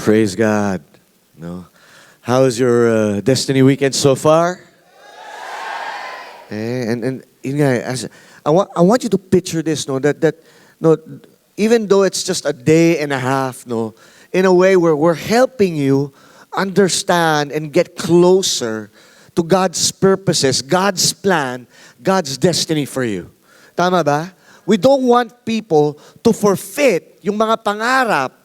Praise God. No. How's your Destiny weekend so far? And yun nga, I want you to picture this, no, that no, even though it's just a day and a half, no, in a way where we're helping you understand and get closer to God's purposes, God's plan, God's destiny for you. Tama ba? We don't want people to forfeit yung mga pangarap,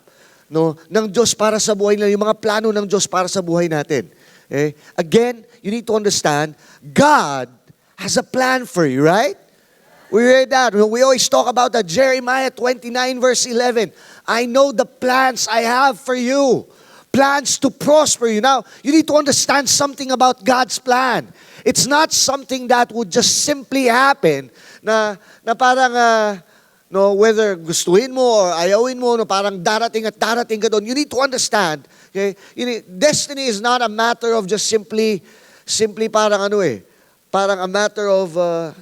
no, ng Diyos para sa buhay nila, yung mga plano ng Diyos para sa buhay natin. Okay? Again, you need to understand, God has a plan for you, right? We read that. We always talk about that. Jeremiah 29 verse 11. I know the plans I have for you. Plans to prosper you. Now, you need to understand something about God's plan. It's not something that would just simply happen na parang, no, whether gustuhin mo or ayawin mo, no, parang darating at darating ka doon. You need to understand, okay? Destiny is not a matter of just simply parang parang a matter of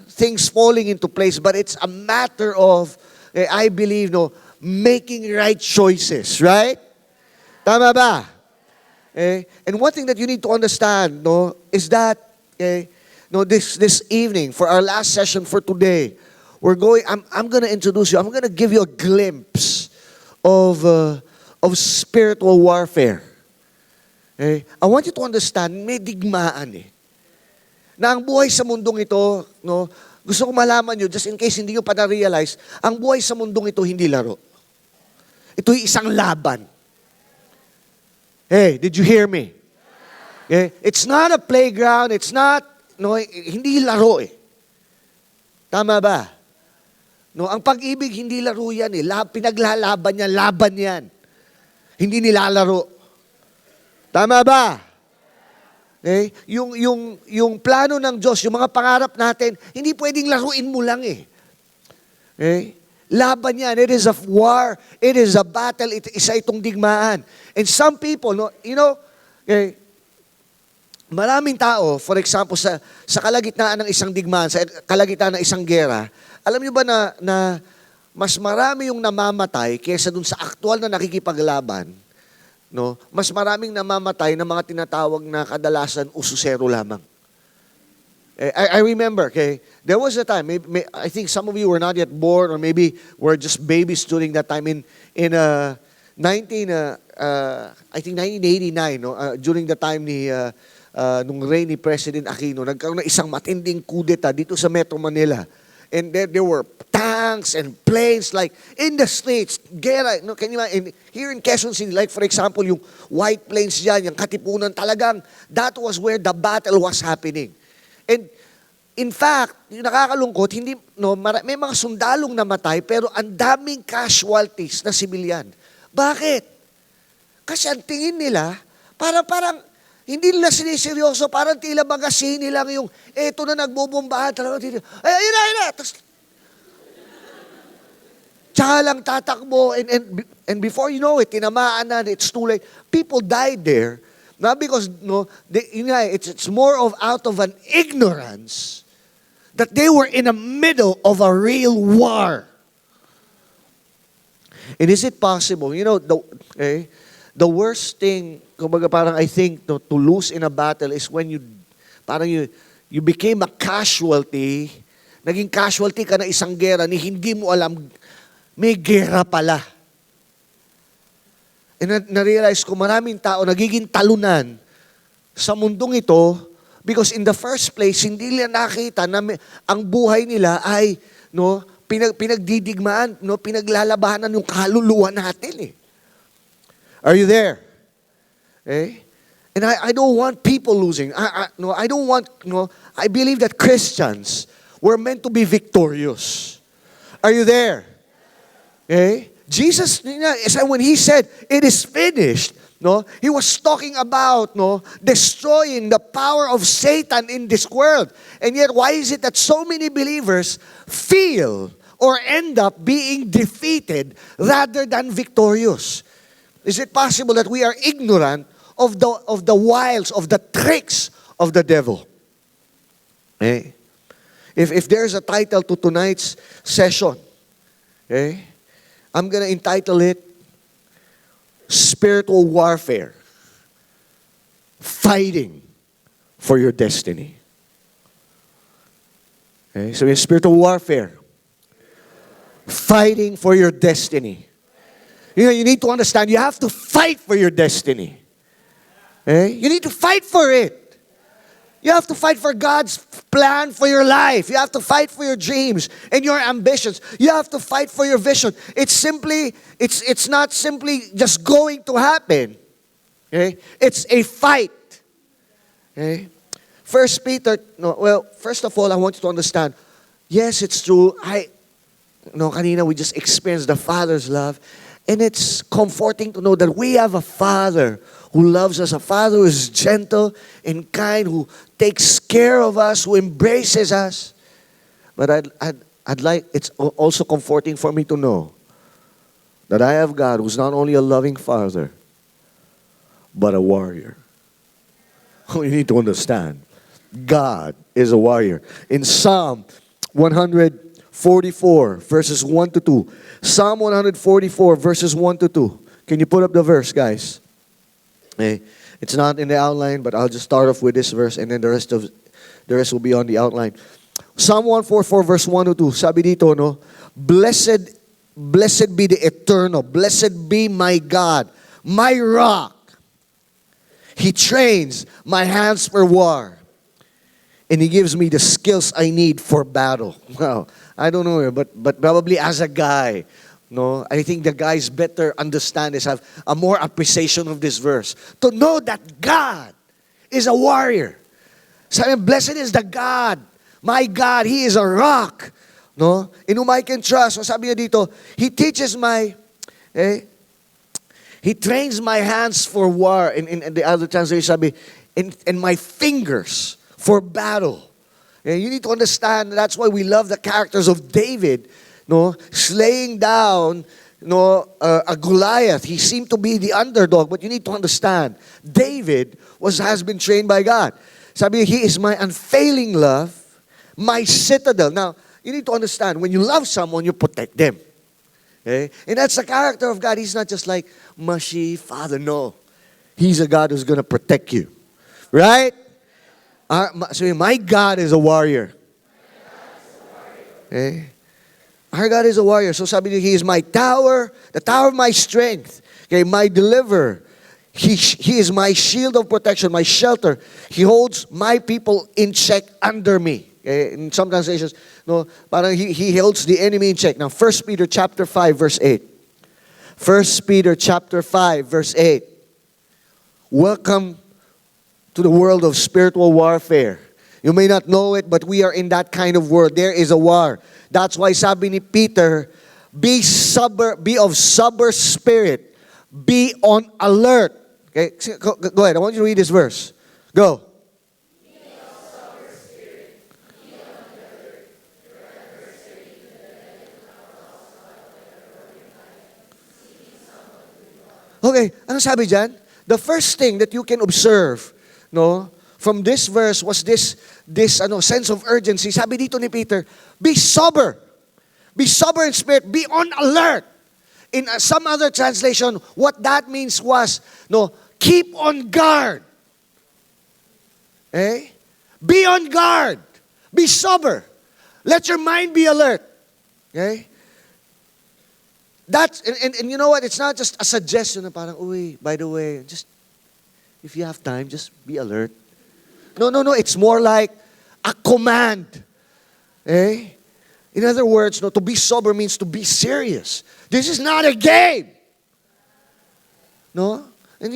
things falling into place, but it's a matter of, I believe, no, making right choices, right? Tama ba? And one thing that you need to understand, no, is that, no, this evening, for our last session for today, I'm going to introduce you, I'm going to give you a glimpse of spiritual warfare. I want you to understand, may digmaan na ang buhay sa mundong ito, no, gusto ko malaman nyo, just in case hindi nyo pa na-realize, ang buhay sa mundong ito hindi laro. Ito'y isang laban. Hey, did you hear me? Okay? It's not a playground, it's not, no, hindi laro Tama ba? No, ang pag-ibig hindi laro yan pinaglalaban yan, laban yan. Hindi nilalaro. Tama ba? Okay? Yung plano ng Diyos, yung mga pangarap natin, hindi pwedeng laruin mo lang Okay? Laban yan. It is a war. It is a battle. Isa itong digmaan. And some people, no, okay, maraming tao, for example, sa kalagitnaan ng isang digmaan, sa kalagitnaan ng isang gera, alam niyo ba na mas marami yung namamatay kaysa dun sa aktual na nakikipaglaban, no? Mas maraming namamatay ng mga tinatawag na kadalasan ususero lamang. I remember, okay, there was a time, I think some of you were not yet born or maybe were just babies during that time in 1989, no, during the time nung reign ni President Aquino, nagkaroon ng isang matinding kudeta dito sa Metro Manila. And there were tanks and planes like in the streets. Gera, no, can you imagine? Here in Quezon City, like for example, yung white planes dyan, yung Katipunan, talagang that was where the battle was happening. And in fact, yung nakakalungkot, may mga sundalong namatay pero ang daming casualties na sibilyan. Bakit? Kasi ang tingin nila, parang hindi nila siniseryoso, parang tila bagasini lang yung, eto na nagbubombahan, talaga, ayun na. Tsaka lang tatakbo, and before you know it, tinamaan na, it's too late. People died there, not because, no, it's more of out of an ignorance that they were in the middle of a real war. And is it possible, the worst thing, kumbaga parang I think to lose in a battle is when you became a casualty, naging casualty ka na isang gera ni hindi mo alam, may gera pala. And na-realize ko maraming tao nagiging talunan sa mundong ito because in the first place, hindi nila nakita na ang buhay nila ay pinagdidigmaan, pinaglalabanan yung kaluluwa natin Are you there? And I don't want people losing. I don't want, I believe that Christians were meant to be victorious. Are you there? Jesus, when he said, it is finished, he was talking about destroying the power of Satan in this world. And yet, why is it that so many believers feel or end up being defeated rather than victorious? Is it possible that we are ignorant of the wiles, of the tricks of the devil? If there's a title to tonight's session, I'm going to entitle it, spiritual warfare. Fighting for your destiny. Okay? So in spiritual warfare, fighting for your destiny. You need to understand, you have to fight for your destiny. Okay? You need to fight for it. You have to fight for God's plan for your life. You have to fight for your dreams and your ambitions. You have to fight for your vision. It's not simply just going to happen. Okay? It's a fight. Okay? First of all, I want you to understand, yes, it's true. Kanina we just experienced the Father's love. And it's comforting to know that we have a Father who loves us, a Father who is gentle and kind, who takes care of us, who embraces us. But it's also comforting for me to know that I have God who's not only a loving Father, but a warrior. You need to understand, God is a warrior. In Psalm 144, verses 1 to 2. Psalm 144, verses 1 to 2. Can you put up the verse, guys? It's not in the outline, but I'll just start off with this verse, and then the rest will be on the outline. Psalm 144, verse 1 to 2. Sabi dito, no? Blessed be the eternal. Blessed be my God, my rock. He trains my hands for war. And He gives me the skills I need for battle. Wow. I don't know, but probably as a guy, no, I think the guys better understand this, have a more appreciation of this verse. To know that God is a warrior. Sabi, blessed is the God. My God, He is a rock. No? In whom I can trust. So sabi niya dito, He teaches He trains my hands for war. In the other translation, sabi, and my fingers for battle. And you need to understand, that's why we love the characters of David, no, slaying down, a Goliath. He seemed to be the underdog, but you need to understand, David has been trained by God. Sabi, He is my unfailing love, my citadel. Now, you need to understand, when you love someone, you protect them. Okay? And that's the character of God. He's not just like mushy father. No, He's a God who's going to protect you, right? So my God is a warrior. Okay? Our God is a warrior. So sabi niya, He is my tower, the tower of my strength. Okay, my deliverer. He is my shield of protection, my shelter. He holds my people in check under me. Okay? In some translations, parang he holds the enemy in check. Now, 1 Peter chapter 5, verse 8. 1 Peter chapter 5, verse 8. Welcome to the world of spiritual warfare. You may not know it, but we are in that kind of world. There is a war. That's why sabi ni Peter, be of sober spirit. Be on alert. Okay, go ahead. I want you to read this verse. Go. Be of sober spirit. Be on alert. Your adversary, the devil, comes like a roaring lion, seeking someone to devour. Okay, ano sabi dyan? The first thing that you can observe, from this verse was this sense of urgency. Sabi dito ni Peter, be sober. Be sober in spirit. Be on alert. In some other translation, what that means was, keep on guard. Eh? Be on guard. Be sober. Let your mind be alert. Okay? That's, and you know what? It's not just a suggestion na parang, by the way, just, if you have time, just be alert. No. It's more like a command. Eh? In other words, to be sober means to be serious. This is not a game. No? And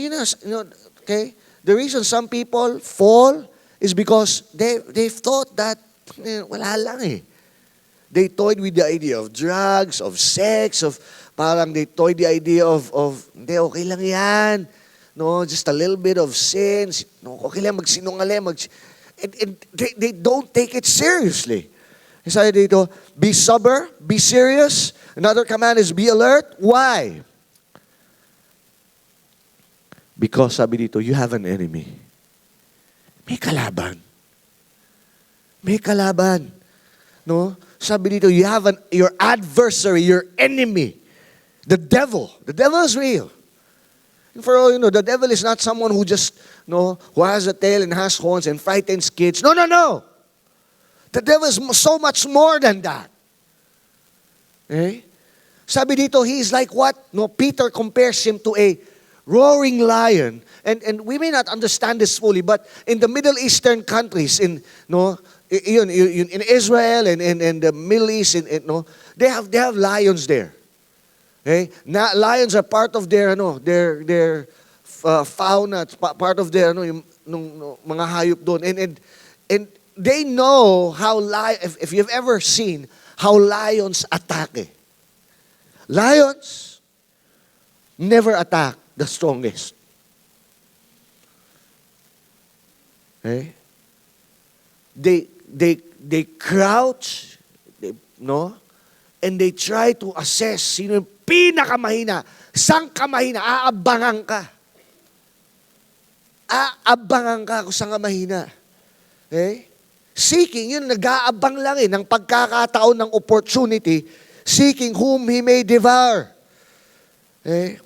okay, the reason some people fall is because they've thought that, wala lang eh. They toyed with the idea of drugs, of sex, parang they toyed the idea of hindi, okay lang yan. No, just a little bit of sins. No, okay lang magsinungaling. And they don't take it seriously. Sabi dito, be sober, be serious. Another command is be alert. Why? Because sabi dito, you have an enemy. May kalaban. May kalaban. No? Sabi dito, you have your adversary, your enemy. The devil. The devil is real. For all you know, the devil is not someone who just, who has a tail and has horns and frightens kids. No, no, no. The devil is so much more than that. Okay? Sabi dito, he is like what? No, Peter compares him to a roaring lion. And we may not understand this fully, but in the Middle Eastern countries, in Israel and in the Middle East, they have lions there. Okay? Now, lions are part of their fauna, part of their yung mga hayop doon. And they know how if you've ever seen how lions attack. Lions never attack the strongest. Okay? They crouch, and they try to assess sino yung pinakamahina. Saan ka mahina? Aabangan ka. Aabangan ka kung saan ka mahina. Okay? Seeking, yun, nag-aabang lang ng pagkakataon ng opportunity, seeking whom he may devour. Okay?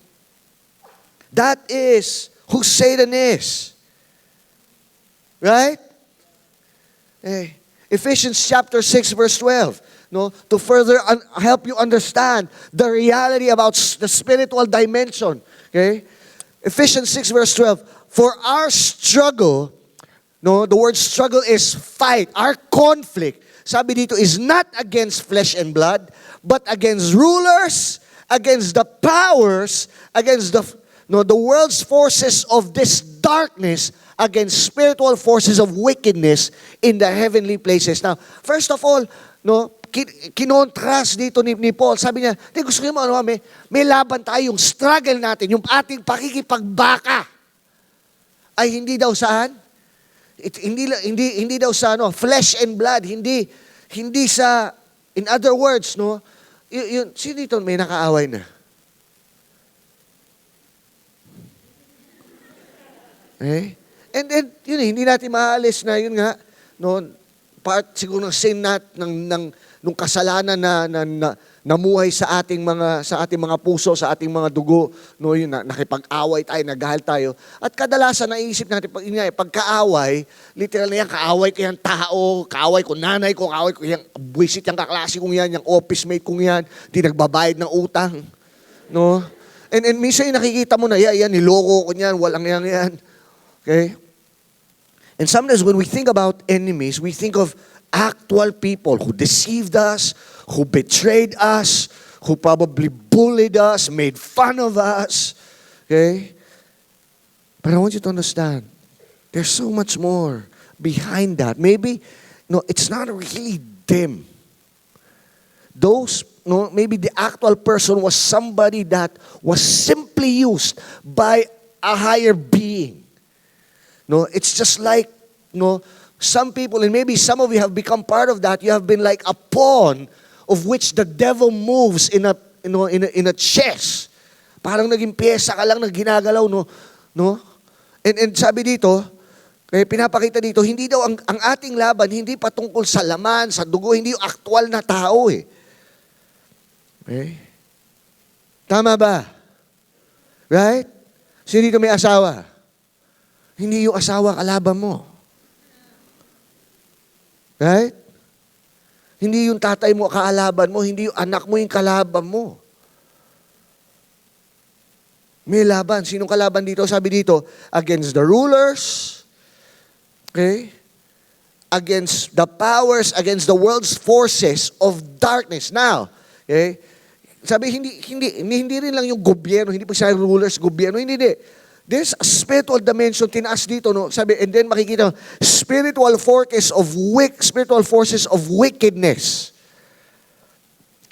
That is who Satan is. Right? Okay. Ephesians chapter 6 verse 12. To further help you understand the reality about the spiritual dimension. Okay? Ephesians 6 verse 12. For our struggle, the word struggle is fight. Our conflict, sabi dito, is not against flesh and blood, but against rulers, against the powers, against the world's forces of this darkness, against spiritual forces of wickedness in the heavenly places. Now, first of all, kinontrast dito ni Paul. Sabi niya, gusto niyo may laban tayo, yung struggle natin, yung ating pakikipagbaka, ay hindi daw saan? Hindi daw sa flesh and blood, hindi sa, in other words, sino dito may nakaaway na? Eh? And yun hindi natin maalis na yun nga, part siguro ng sin nung kasalanan na namuhay sa ating mga puso, sa ating mga dugo, yun nakipag-away tayo, naghahal tayo. At kadalasan naisip natin pagkaaway, literal na yan, kaaway ko yung tao, kaaway ko nanay ko, kaaway ko yung buwisit yung kaklase kong yan, yung office mate kong yan, di nagbabayad ng utang. And minsan yung nakikita mo na, yan, niloko ko niyan, walang yan. Okay? And sometimes when we think about enemies, we think of actual people who deceived us, who betrayed us, who probably bullied us, made fun of us. Okay? But I want you to understand, there's so much more behind that. Maybe, it's not really them. Maybe the actual person was somebody that was simply used by a higher being. It's just like, some people, and maybe some of you have become part of that. You have been like a pawn of which the devil moves in a chess. Parang naging pyesa ka lang na ginagalaw, And sabi dito, kaya pinapakita dito, hindi daw ang ating laban, hindi patungkol sa laman, sa dugo, hindi yung aktual na tao eh. Okay? Tama ba? Right? Sino dito may asawa? Hindi yung asawa kalaban mo. Right? Hindi yung tatay mo kaalaban mo, hindi yung anak mo yung kalaban mo. May laban. Sinong kalaban dito? Sabi dito, against the rulers, okay? Against the powers, against the world's forces of darkness. Now, okay? Sabi, hindi rin lang yung gobyerno, hindi pa siya rulers, gobyerno, hindi. There's a spiritual dimension, tinaas dito, Sabi, and then makikita, spiritual forces of wickedness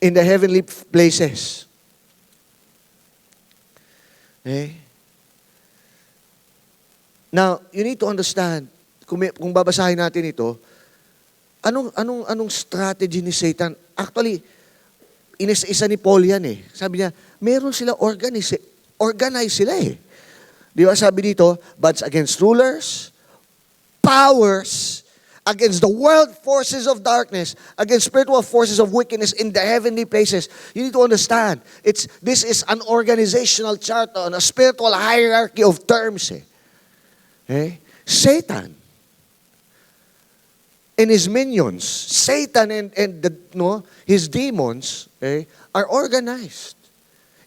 in the heavenly places. Okay? Now, you need to understand, kung babasahin natin ito, anong strategy ni Satan? Actually, isa ni Paul yan eh. Sabi niya, meron sila organize sila eh. Di ba sabi dito, but against rulers, powers, against the world forces of darkness, against spiritual forces of wickedness in the heavenly places. You need to understand, this is an organizational chart on a spiritual hierarchy of terms. Okay? Satan and his minions, Satan and his demons, are organized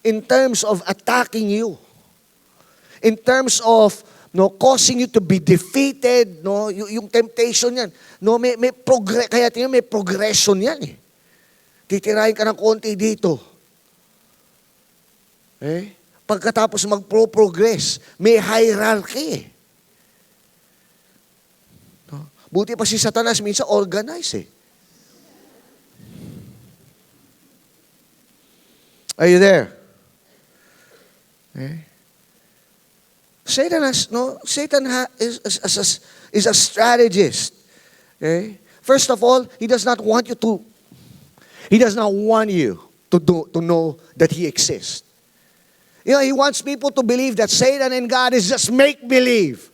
in terms of attacking you, in terms of causing you to be defeated, yung temptation yan. Kaya tingnan, may progression yan eh. Titirahin ka ng konti dito. Pagkatapos mag-progress, may hierarchy eh. Buti pa si Satanas, minsan organize eh. Are you there? Satan is a strategist. Okay? First of all, he does not want you to know that he exists. He wants people to believe that Satan and God is just make-believe.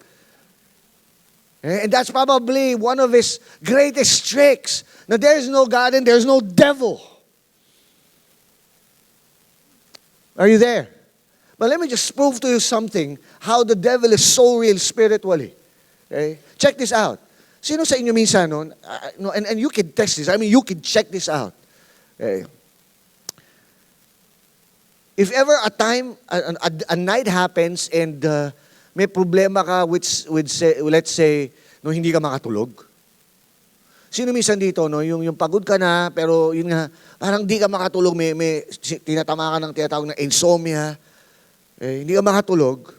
And that's probably one of his greatest tricks. Now, there is no God and there is no devil. Are you there? But let me just prove to you something, how the devil is so real spiritually. Okay? Check this out. Sino sa inyo minsan, and you can test this, you can check this out. Okay? If ever a time, a night happens and may problema ka let's say, hindi ka makatulog. Sino minsan dito, yung pagod ka na, pero yun nga, parang di ka makatulog, may tinatama ka ng tinatawag na insomnia, hindi ka makatulog,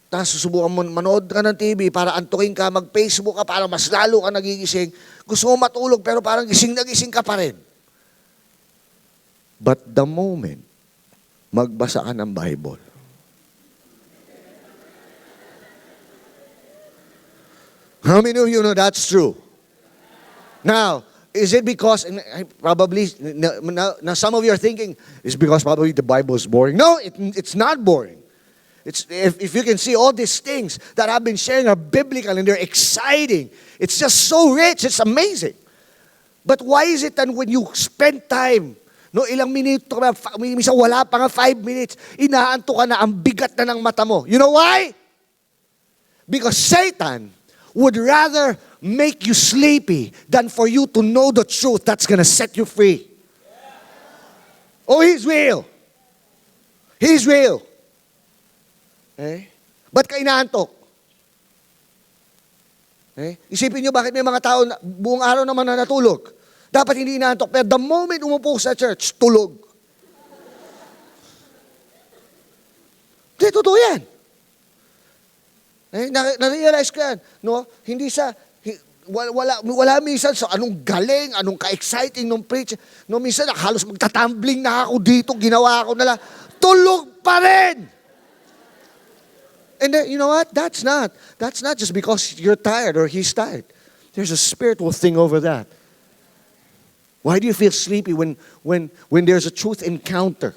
tapos susubukan mo, manood ka ng TV para antukin ka, mag-Facebook ka para mas lalo ka nagigising, gusto mo matulog pero parang gising na gising ka pa rin. But the moment, magbasa ka ng Bible, how many of you know that's true? Now, is it because, probably, now some of you are thinking, it's because probably the Bible is boring. No, it's not boring. If you can see, all these things that I've been sharing are biblical and they're exciting. It's just so rich, it's amazing. But why is it that when you spend time, ilang minuto, minsan wala pa nga 5 minutes, inaanto ka na, ang bigat na ng mata mo. You know why? Because Satan would rather make you sleepy than for you to know the truth that's going to set you free. Oh, he's real. He's real. Ba't ka inaantok? Isipin nyo bakit may mga tao na buong araw naman na natulog. Dapat hindi inaantok. Pero the moment umupo sa church, tulog. Hindi, totoo yan. Na-realize ko yan. Hindi wala minsan sa anong galing, anong ka-exciting nung preach. Minsan halos magtatumbling na ako dito, ginawa ko na lang. Tulog pa rin! And then, you know what? That's not just because you're tired or he's tired. There's a spiritual thing over that. Why do you feel sleepy when there's a truth encounter?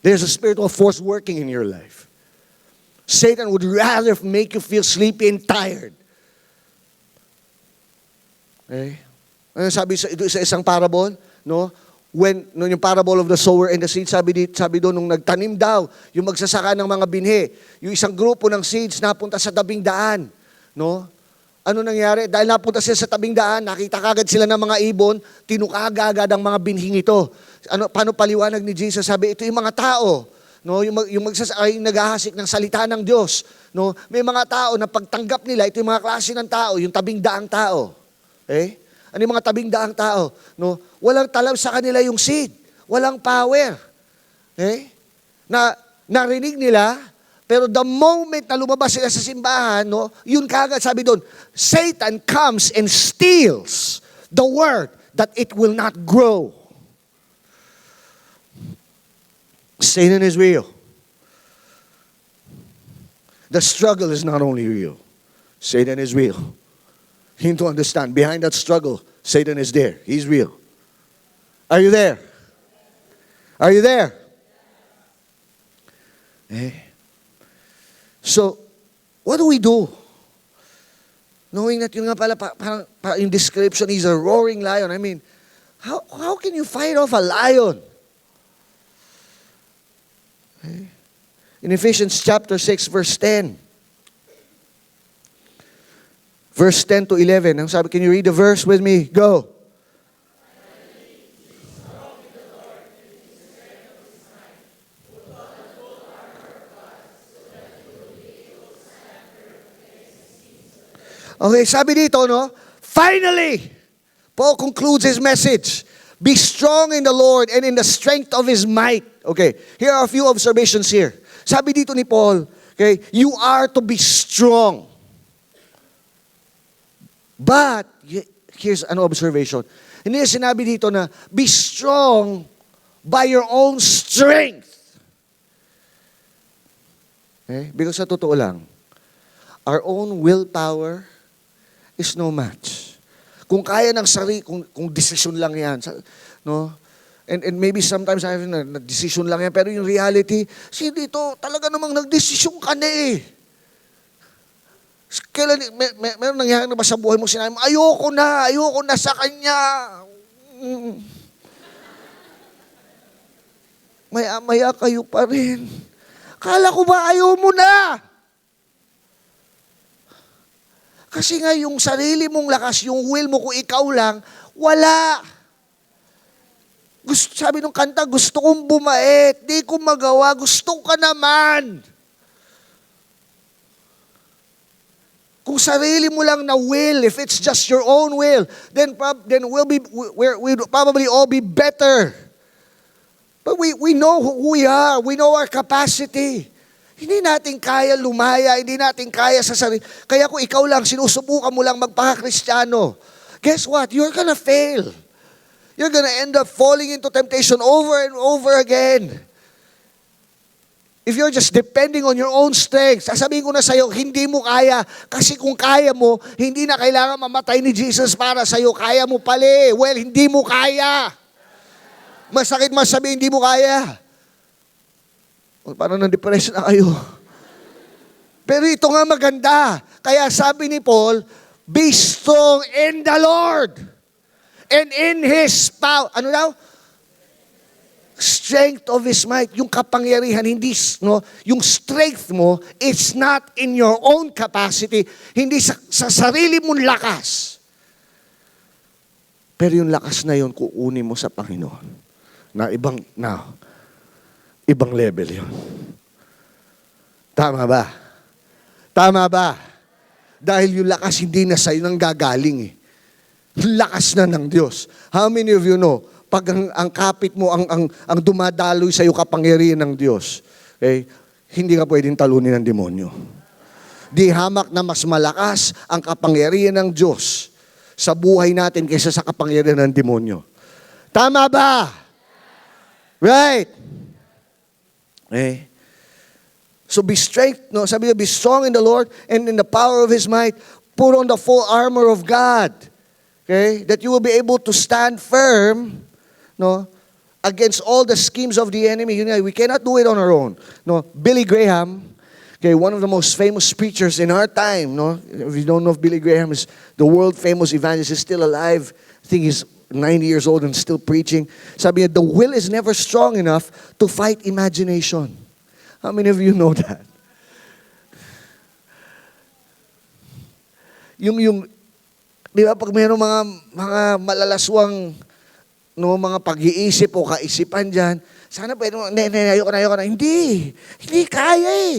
There's a spiritual force working in your life. Satan would rather make you feel sleepy and tired. Ano sabi sa isang parable? Yung parable of the sower and the seed, sabi doon, nung nagtanim daw, yung magsasaka ng mga binhi, yung isang grupo ng seeds napunta sa tabing daan. Ano nangyari? Dahil napunta sila sa tabing daan, nakita kagad sila ng mga ibon, tinukagagad ang mga binhing ito. Paano paliwanag ni Jesus? Sabi, ito yung mga tao, yung naghahasik ng salita ng Diyos. May mga tao na pagtanggap nila, ito yung mga klase ng tao, yung tabing daang tao. Ano yung mga tabing daang tao? Walang talab sa kanila yung seed. Walang power. Narinig nila, pero the moment na lumabas sila sa simbahan, yun kagad sabi doon, Satan comes and steals the word that it will not grow. Satan is real. The struggle is not only real. Satan is real. You need to understand, behind that struggle, Satan is there. He's real. Are you there? Are you there? So, what do we do? Knowing that yun nga pala, parang in description, he's a roaring lion. I mean, how can you fight off a lion? Okay. In Ephesians chapter 6, verse 10. Verse 10 to 11. Ang sabi, can you read the verse with me? Go. Okay, sabi dito, no? Finally, Paul concludes his message. Be strong in the Lord and in the strength of His might. Okay, here are a few observations here. Sabi dito ni Paul, okay, you are to be strong. But, here's an observation. Hindi sinabi dito na, be strong by your own strength. Okay? Because sa totoo lang, our own willpower is no match. Kung kaya ng sarili, kung decision lang yan, no? And maybe sometimes I have na decision lang yan, pero yung reality, dito, talaga namang nagdesisyon ka na eh. Kailan, meron nangyari na ba sa buhay mo, sinabi mo, ayoko na sa kanya. Maya kayo pa rin. Kala ko ba ayaw mo na? Kasi nga yung sarili mong lakas, yung will mo kung ikaw lang, wala. Sabi nung kanta, gusto kong bumait, di ko magawa, gusto ka naman. Kung sarili mo lang na will, if it's just your own will, then we'll probably all be better. But we know who we are, we know our capacity. Hindi natin kaya lumaya, hindi natin kaya sa sarili. Kaya kung ikaw lang, sinusubukan mo lang magpaka-Kristiyano, guess what? You're gonna fail. You're gonna end up falling into temptation over and over again. If you're just depending on your own strength, sasabihin ko na sa'yo, hindi mo kaya. Kasi kung kaya mo, hindi na kailangan mamatay ni Jesus para sa'yo. Kaya mo pala. Well, hindi mo kaya. Masakit masabihin, hindi mo kaya. Parang na-depression na kayo. Pero ito nga maganda. Kaya sabi ni Paul, be strong in the Lord and in His power. Ano daw? Strength of His might. Yung kapangyarihan, hindi, no? Yung strength mo, it's not in your own capacity. Hindi sa sarili mong lakas. Pero yung lakas na yun, kuunin mo sa Panginoon. Ibang level yun. Tama ba? Tama ba? Dahil yung lakas hindi na sa'yo nang gagaling eh. Lakas na ng Diyos. How many of you know, pag ang kapit mo, ang dumadaloy sa'yo kapangyarihan ng Diyos, okay, hindi ka pwedeng talunin ng demonyo. Di hamak na mas malakas ang kapangyarihan ng Diyos sa buhay natin kaysa sa kapangyarihan ng demonyo. Tama ba? Right? Okay. So be strength, no? Sabi niya, be strong in the Lord and in the power of His might. Put on the full armor of God. Okay? That you will be able to stand firm, no? Against all the schemes of the enemy. You know, we cannot do it on our own. No? Billy Graham, okay, one of the most famous preachers in our time, no? If you don't know if Billy Graham is the world famous evangelist, is still alive. I think he's 90 years old and still preaching. Sabi niya, the will is never strong enough to fight imagination. How many of you know that? Yung di ba, pag mayroong mga malalaswang, no, mga pag-iisip o kaisipan dyan, sana pwede mo, ayoko na. Hindi kaya eh.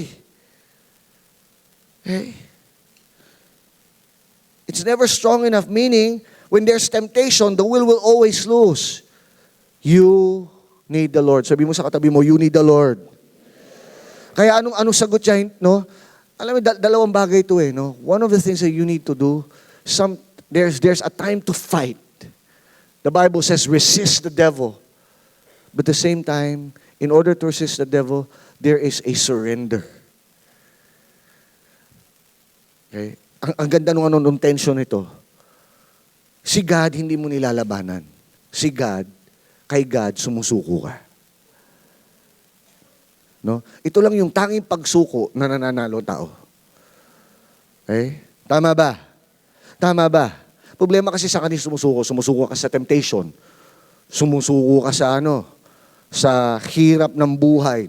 Okay? It's never strong enough, meaning, when there's temptation, the will always lose. You need the Lord. Sabi mo sa katabi mo, you need the Lord. Kaya anong sagot niya, no? Alam mo, dalawang bagay ito eh, no? One of the things that you need to do, there's a time to fight. The Bible says, resist the devil. But at the same time, in order to resist the devil, there is a surrender. Okay? Ang ganda nung tension ito. Si God, hindi mo nilalabanan. Si God, kay God, sumusuko ka. No? Ito lang yung tanging pagsuko na nananalo tao. Okay? Tama ba? Tama ba? Problema kasi sa kanila sumusuko. Sumusuko ka sa temptation. Sumusuko ka sa sa hirap ng buhay.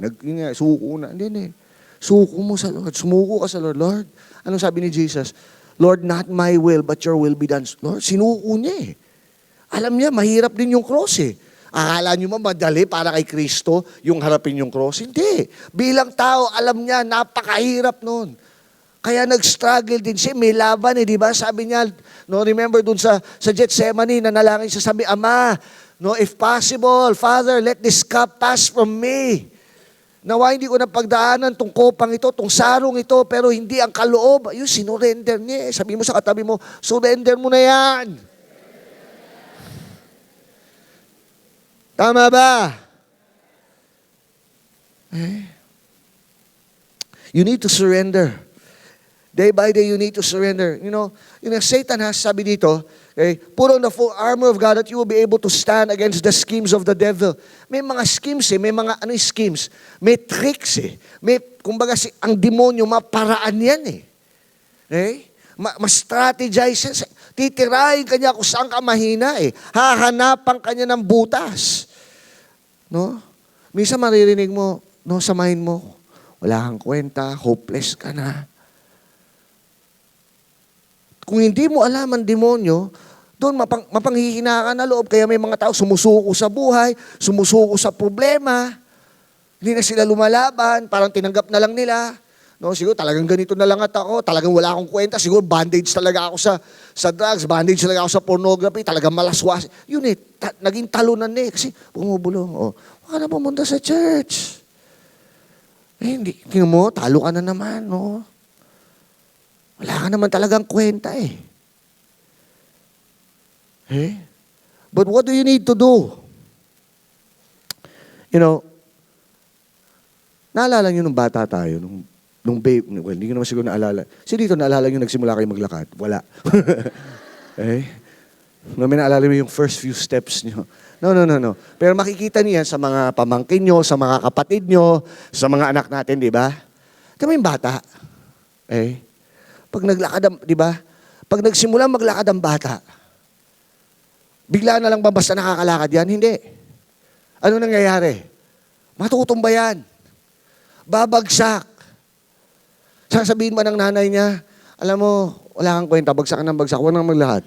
Suko na. Hindi. Suko mo sa Lord. Sumuko ka sa Lord. Lord, anong sabi ni Jesus? Lord, not my will, but your will be done. Lord, sinuko niya eh. Alam niya, mahirap din yung cross eh. Akala niyo madali para kay Kristo yung harapin yung cross? Hindi. Bilang tao, alam niya, napakahirap nun. Kaya nag-struggle din siya. May laban eh, di ba? Sabi niya, remember dun sa Gethsemane, nanalangin siya, sabi, Ama, if possible, Father, let this cup pass from me. Nawa hindi ko napagdaanan tong kopang ito, tong sarong ito, pero hindi ang kaloob. Yung sinurrender niya. Sabi mo sa katabi mo, surrender mo na yan. Tama ba? You need to surrender. Day by day, you need to surrender. Satan has, sabi dito, put on the full armor of God that you will be able to stand against the schemes of the devil. May mga schemes may mga schemes? May tricks kumbaga ang demonyo, maparaan yan Ma-strategize yan. Titirahin kanya kung saan ka mahina Hahanapan kanya ng butas. Minsan maririnig mo, sa mind mo, wala kang kwenta, hopeless ka na. Kung hindi mo alam ang demonyo, doon mapanghihina ka na loob. Kaya may mga tao sumusuko sa buhay, sumusuko sa problema. Hindi na sila lumalaban, parang tinanggap na lang nila. Siguro talagang ganito na lang ako, talagang wala akong kwenta, siguro bandage talaga ako sa drugs, bandage talaga ako sa pornography, talagang malaswas. Yun naging talunan kasi bumubulong. Huwag ka na pumunta sa church. Hindi. Tingnan mo, talo ka na naman, Wala ka naman talagang kwenta But what do you need to do? Naalala nyo nung bata tayo, nung babe, well, hindi ko naman siguro naalala. Dito, naalala nyo nagsimula kayo maglakad? Wala. May naalala mo yung first few steps nyo. No. Pero makikita niyo yan sa mga pamangkin nyo, sa mga kapatid nyo, sa mga anak natin, di ba? Kami yung bata. Pag naglakad, di ba? Pag nagsimula maglakad ang bata, bigla na lang ba basta nakakalakad yan? Hindi. Ano nangyayari? Matutumba yan. Babagsak. Sasabihin mo ng nanay niya, alam mo, wala kang kwenta, bagsak ng bagsak, huwag nang maglakad.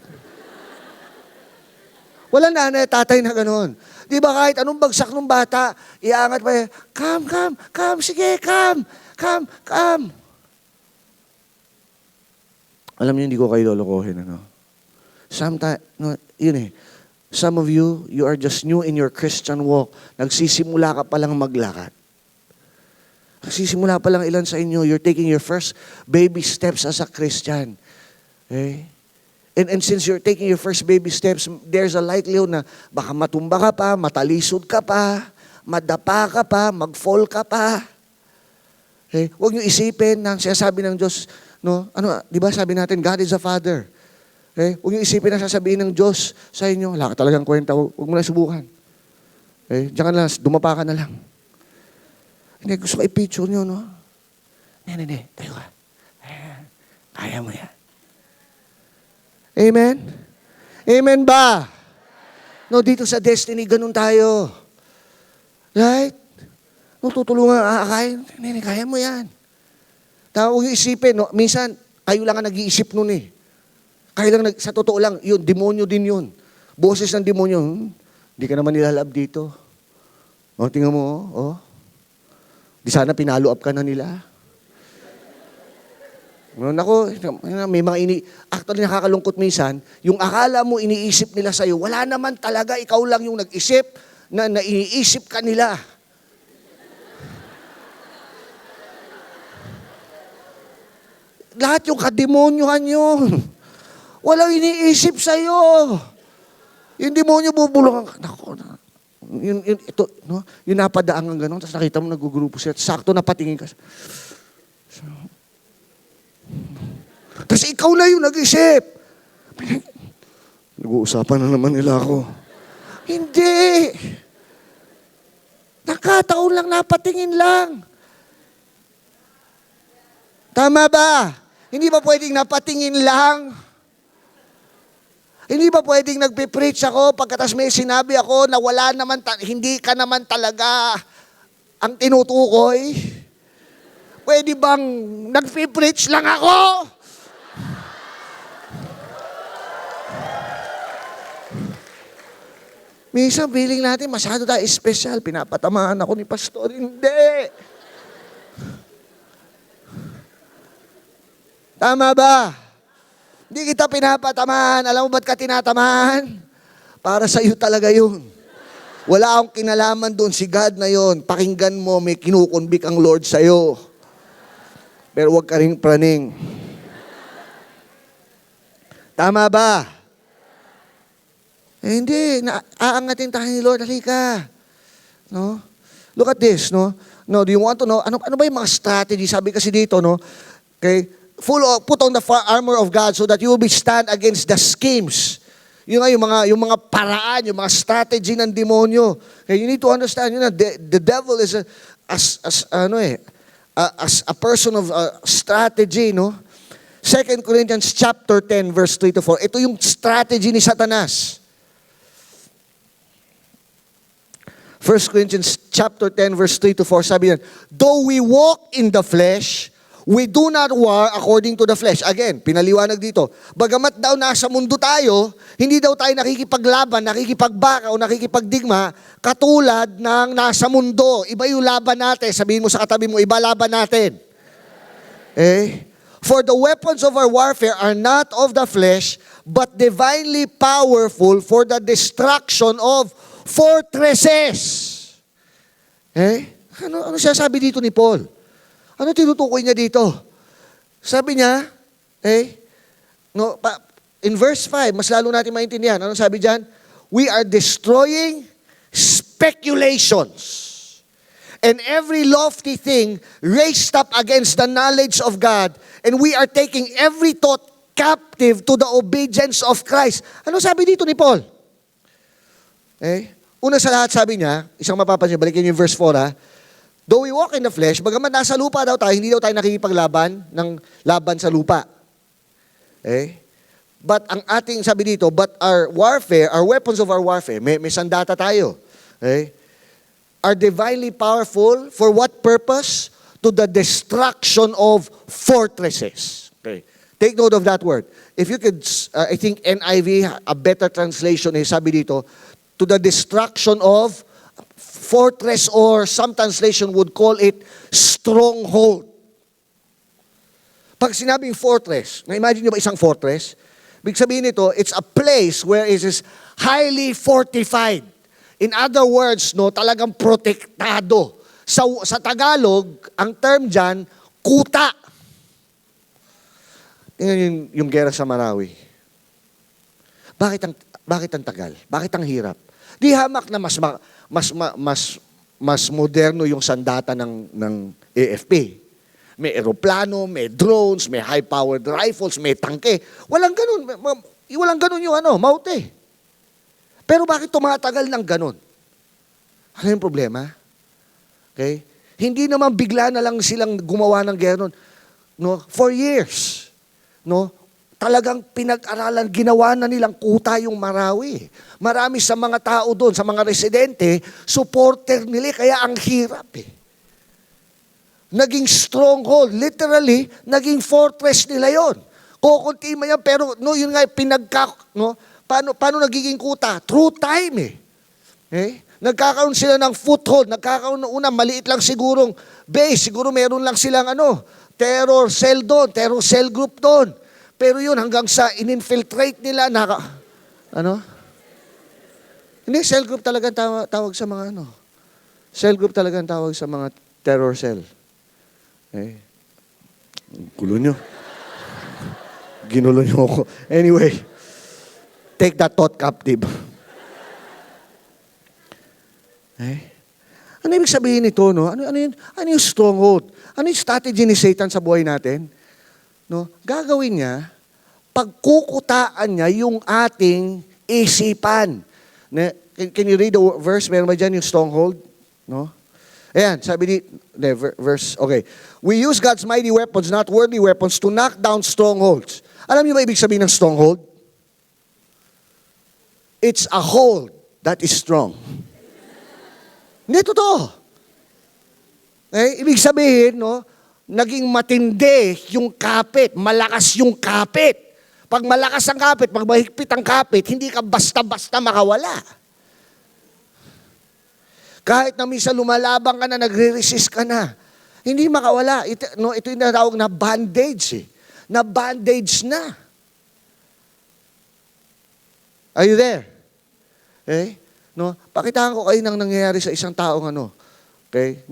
Wala nanay, tatay na gano'n. Di ba kahit anong bagsak ng bata, iangat pa, come, sige, come. Alam niyo, hindi ko kayo lolokohin, Sometimes, some of you are just new in your Christian walk. Nagsisimula ka palang maglakad. Nagsisimula pa lang ilan sa inyo, you're taking your first baby steps as a Christian. And since you're taking your first baby steps, there's a likelihood na baka matumba ka pa, matalisod ka pa, madapa ka pa, mag-fall ka pa. Huwag niyo isipin na sinasabi ng Diyos, di ba sabi natin, God is a Father. Huwag niyo isipin na sasabihin ng Diyos sa inyo, wala ka talagang kwenta, huwag mo na subukan. Diyan ka na, dumapa ka na lang. Hindi, gusto ko i-picture nyo, Hindi, tayo ka. Kaya mo yan. Amen? Amen ba? Dito sa Destiny, ganun tayo. Right? Tutulungan, kaya. Hindi, kaya mo yan. Huwag yung isipin, minsan, kayo lang ang nag-iisip nun Kayo lang, sa totoo lang, yun, demonyo din yun. Boses ng demonyo, hindi ka naman nilalab dito. Tingnan mo, Di sana pinalo up ka na nila. Nako, may mga actually nakakalungkot minsan, yung akala mo iniisip nila sa'yo, wala naman talaga, ikaw lang yung nag-isip na iniisip ka nila. Lahat yung kademonyohan yun. Walang iniisip sa'yo. Yung demonyo bubulong. Nako, yung napadaan ng gano'n, tapos nakita mo nag-grupo siya, sakto napatingin ka. Tapos ikaw na yung nag-isip. Nag-uusapan na naman nila ako. Hindi. Nakataon lang, napatingin lang. Tama ba? Hindi ba pwedeng napatingin lang? Hindi ba pwedeng nagpe-preach ako pagkatas may sinabi ako na wala naman, hindi ka naman talaga ang tinutukoy? Pwede bang nagpe-preach lang ako? Minsan, feeling natin, masyado tayo special. Pinapatamaan ako ni pastor. Hindi. Tama ba? Hindi kita pinapatamaan. Alam mo ba't ka tinatamaan? Para sa iyo talaga yun. Wala akong kinalaman doon. Si God na yun. Pakinggan mo, may kinukunbik ang Lord sa iyo. Pero huwag ka ring praning. Tama ba? Hindi, aangatin tayo ni Lord, halika. No? Look at this, no? No, do you want to know, ano ba yung mga strategy? Sabi kasi dito, no? Okay, put on the armor of God so that you will be stand against the schemes. Yung mga paraan, yung mga strategy ng demonyo. Okay, you need to understand, the devil is as a person of strategy, no? 2 Corinthians chapter 10, verse 3 to 4. Ito yung strategy ni Satanas. 1 Corinthians chapter 10 verse 3 to 4, sabi yan, though we walk in the flesh, we do not war according to the flesh. Again, pinaliwanag dito. Bagamat daw nasa mundo tayo, hindi daw tayo nakikipaglaban, nakikipagbaka o nakikipagdigma katulad ng nasa mundo. Iba yung laban natin. Sabihin mo sa katabi mo, iba laban natin. For the weapons of our warfare are not of the flesh, but divinely powerful for the destruction of fortresses. Ano siya sabi dito ni Paul? Ano tinutukoy niya dito? Sabi niya, in verse 5, mas lalo natin maintindihan. Ano sabi diyan? We are destroying speculations and every lofty thing raised up against the knowledge of God, and we are taking every thought captive to the obedience of Christ. Ano sabi dito ni Paul? Una sa lahat sabi niya, isang mapapansin, balikin yung verse 4 though we walk in the flesh, bagamat nasa lupa daw tayo, hindi daw tayo nakikipaglaban ng laban sa lupa. But ang ating sabi dito, but our warfare, our weapons of our warfare, may sandata tayo. Are divinely powerful for what purpose? To the destruction of fortresses. Take note of that word. If you could, I think NIV, a better translation is sabi dito, to the destruction of fortress, or some translation would call it stronghold. Pag sinabing fortress, na-imagine nyo ba isang fortress? Big sabihin nito, it's a place where it is highly fortified. In other words, talagang protektado. Sa Tagalog, ang term dyan, kuta. Tingnan yung gera sa Marawi. Bakit ang tagal? Bakit ang hirap? Di hamak na mas moderno yung sandata ng AFP. May eroplano, may drones, may high-powered rifles, may tangke. Walang ganun. Walang ganun yung maute. Pero bakit tumatagal ng ganun? Ano yung problema? Okay? Hindi naman bigla na lang silang gumawa ng gano'n. For years. Talagang pinag-aralan, ginawa na nilang kuta yung Marawi. Marami sa mga tao doon, sa mga residente, supporter nila, kaya ang hirap Naging stronghold. Literally, naging fortress nila yon. Kukunti man yan, pero yun nga, paano nagiging kuta? Through time Nagkakaroon sila ng foothold, nagkakaroon ng maliit lang sigurong base, siguro meron lang silang terror cell doon, terror cell group doon. Pero yun, hanggang sa in-infiltrate nila, Hindi, cell group talaga tawag sa mga Cell group talaga tawag sa mga terror cell. Gulo nyo. Ginulo nyo ako. Anyway, take that thought captive. Ano ibig sabihin nito, Ano yung stronghold? Ano yung strategy ni Satan sa buhay natin? Gagawin niya, pagkukutaan niya yung ating isipan. Can you read the verse? Meron ba dyan yung stronghold? Ayan, sabi verse, okay. We use God's mighty weapons, not worldly weapons, to knock down strongholds. Alam niyo ba ibig sabihin ng stronghold? it's a hold that is strong. Hindi totoo. Ibig sabihin, no, naging matindi yung kapit, malakas yung kapit. Pag malakas ang kapit, pag mahigpit ang kapit, hindi ka basta-basta makawala. Kahit na minsan lumalabang ka na, nagre-resist ka na, hindi makawala. Ito yung natawag na bandage. Na bandage na. Are you there? No? Pakitaan ko kayo ng nangyayari sa isang taong Okay?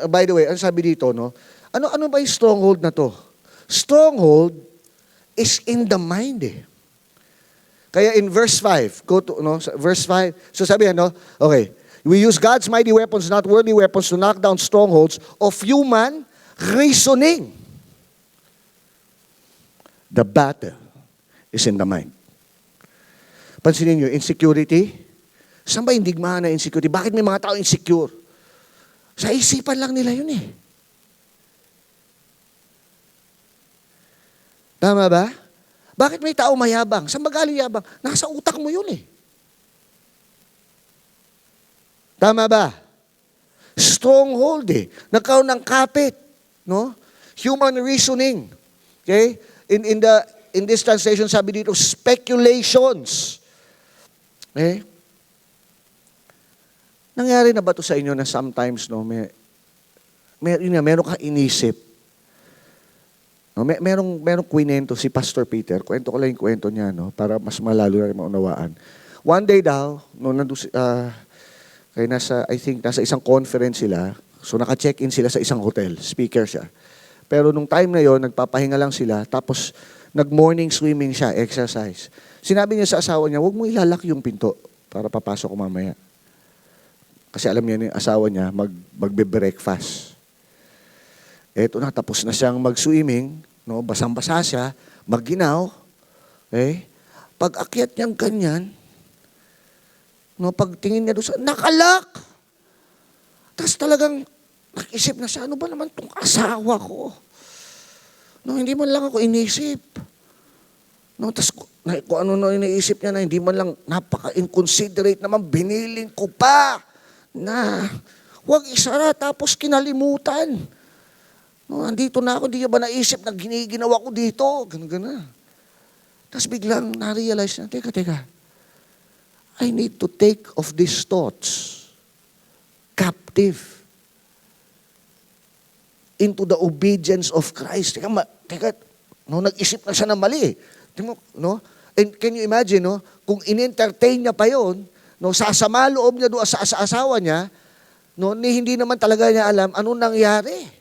By the way, ano sabi dito, no? Ano ba yung stronghold na to? Stronghold is in the mind Kaya in verse 5, go to, verse 5, so sabi okay, we use God's mighty weapons, not worldly weapons, to knock down strongholds of human reasoning. The battle is in the mind. Pansinin nyo, insecurity. Saan ba yung digmaan na insecurity? Bakit may mga tao insecure? Sa isipan lang nila yun Tama ba? Bakit may tao mayabang? Saan ba galing yabang? Nasa utak mo yun Tama ba? Stronghold Nagkaroon ng kapit. No? Human reasoning. Okay? In this translation, sabi dito, speculations. Nangyari na ba ito sa inyo na sometimes, meron kang inisip? Merong kwento si Pastor Peter. Kwento ko lang yung kwento niya, para mas malalo na maunawaan. One day daw, I think nasa isang conference sila, so naka-check-in sila sa isang hotel, speaker siya. Pero nung time na yon, nagpapahinga lang sila, tapos nag-morning swimming siya, exercise. Sinabi niya sa asawa niya, huwag mo ilalak yung pinto para papasok ko mamaya. Kasi alam niya yung asawa niya, magbe-breakfast. Eto na, tapos na siyang mag-swimming, basang-basa siya, magginaw. Pag akyat niyang ganyan, pagtingin niya doon sa, nakalak! Tapos talagang, nag-isip na siya, ano ba naman itong asawa ko? Hindi man lang ako inisip. Tapos kung ano na iniisip niya na, hindi man lang napaka-inconsiderate naman, biniling ko pa na huwag isara, tapos kinalimutan. Andito na ako, hindi ba naisip na giniginawa ko dito? Ganun. Tapos biglang na-realize na, teka, I need to take of these thoughts captive into the obedience of Christ. Teka, nag-isip na siya na mali. And can you imagine, kung in-entertain niya pa yun, sasama loob niya doon sa asawa niya, hindi naman talaga niya alam anong nangyari.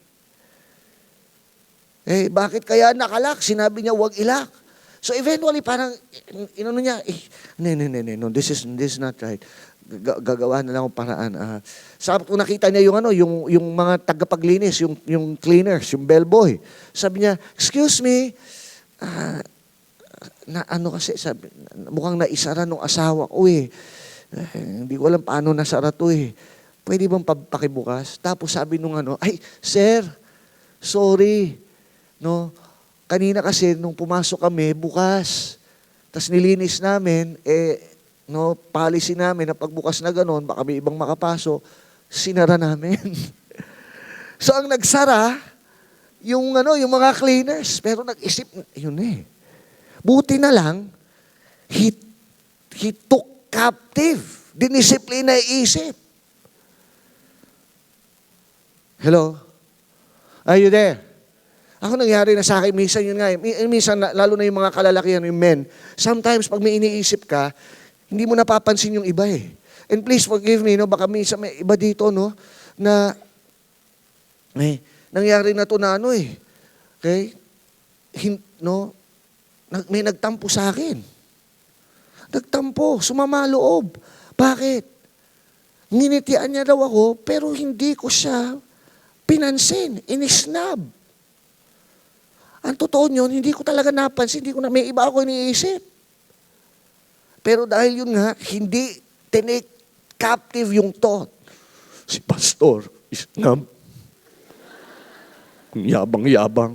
Bakit kaya nakalak? Sinabi niya, wag ilak. So eventually, parang, niya, no, this is not right. Gagawa na lang akong paraan. Kung nakita niya yung mga tagapaglinis, yung cleaners, yung bellboy. Sabi niya, excuse me, sabi, mukhang naisara nung asawa ko hindi ko alam paano nasara to Pwede bang pakibukas? Tapos sabi nung ay, sir, sorry. Kanina kasi nung pumasok kami, bukas. Tapos nilinis namin, policy namin na pagbukas na gano'n, baka may ibang makapasok, sinara namin. So ang nagsara, yung mga cleaners, pero nag-isip, yun Buti na lang, he took captive. Dinisiplina isip. Hello? Are you there? Ako nangyari na sa akin, minsan yun nga, minsan lalo na yung mga kalalakihan, yung men, sometimes pag may iniisip ka, hindi mo napapansin yung iba And please forgive me, baka minsan may iba dito, na nangyari na to na Okay? May nagtampo sa akin. Nagtampo, sumama loob. Bakit? Nginitian niya daw ako, pero hindi ko siya pinansin, inisnab. Ang totoo nyon, hindi ko talaga napansin, may iba ako iniisip. Pero dahil yun nga, hindi tinake captive yung thought. Si pastor, isnab. Yabang-yabang.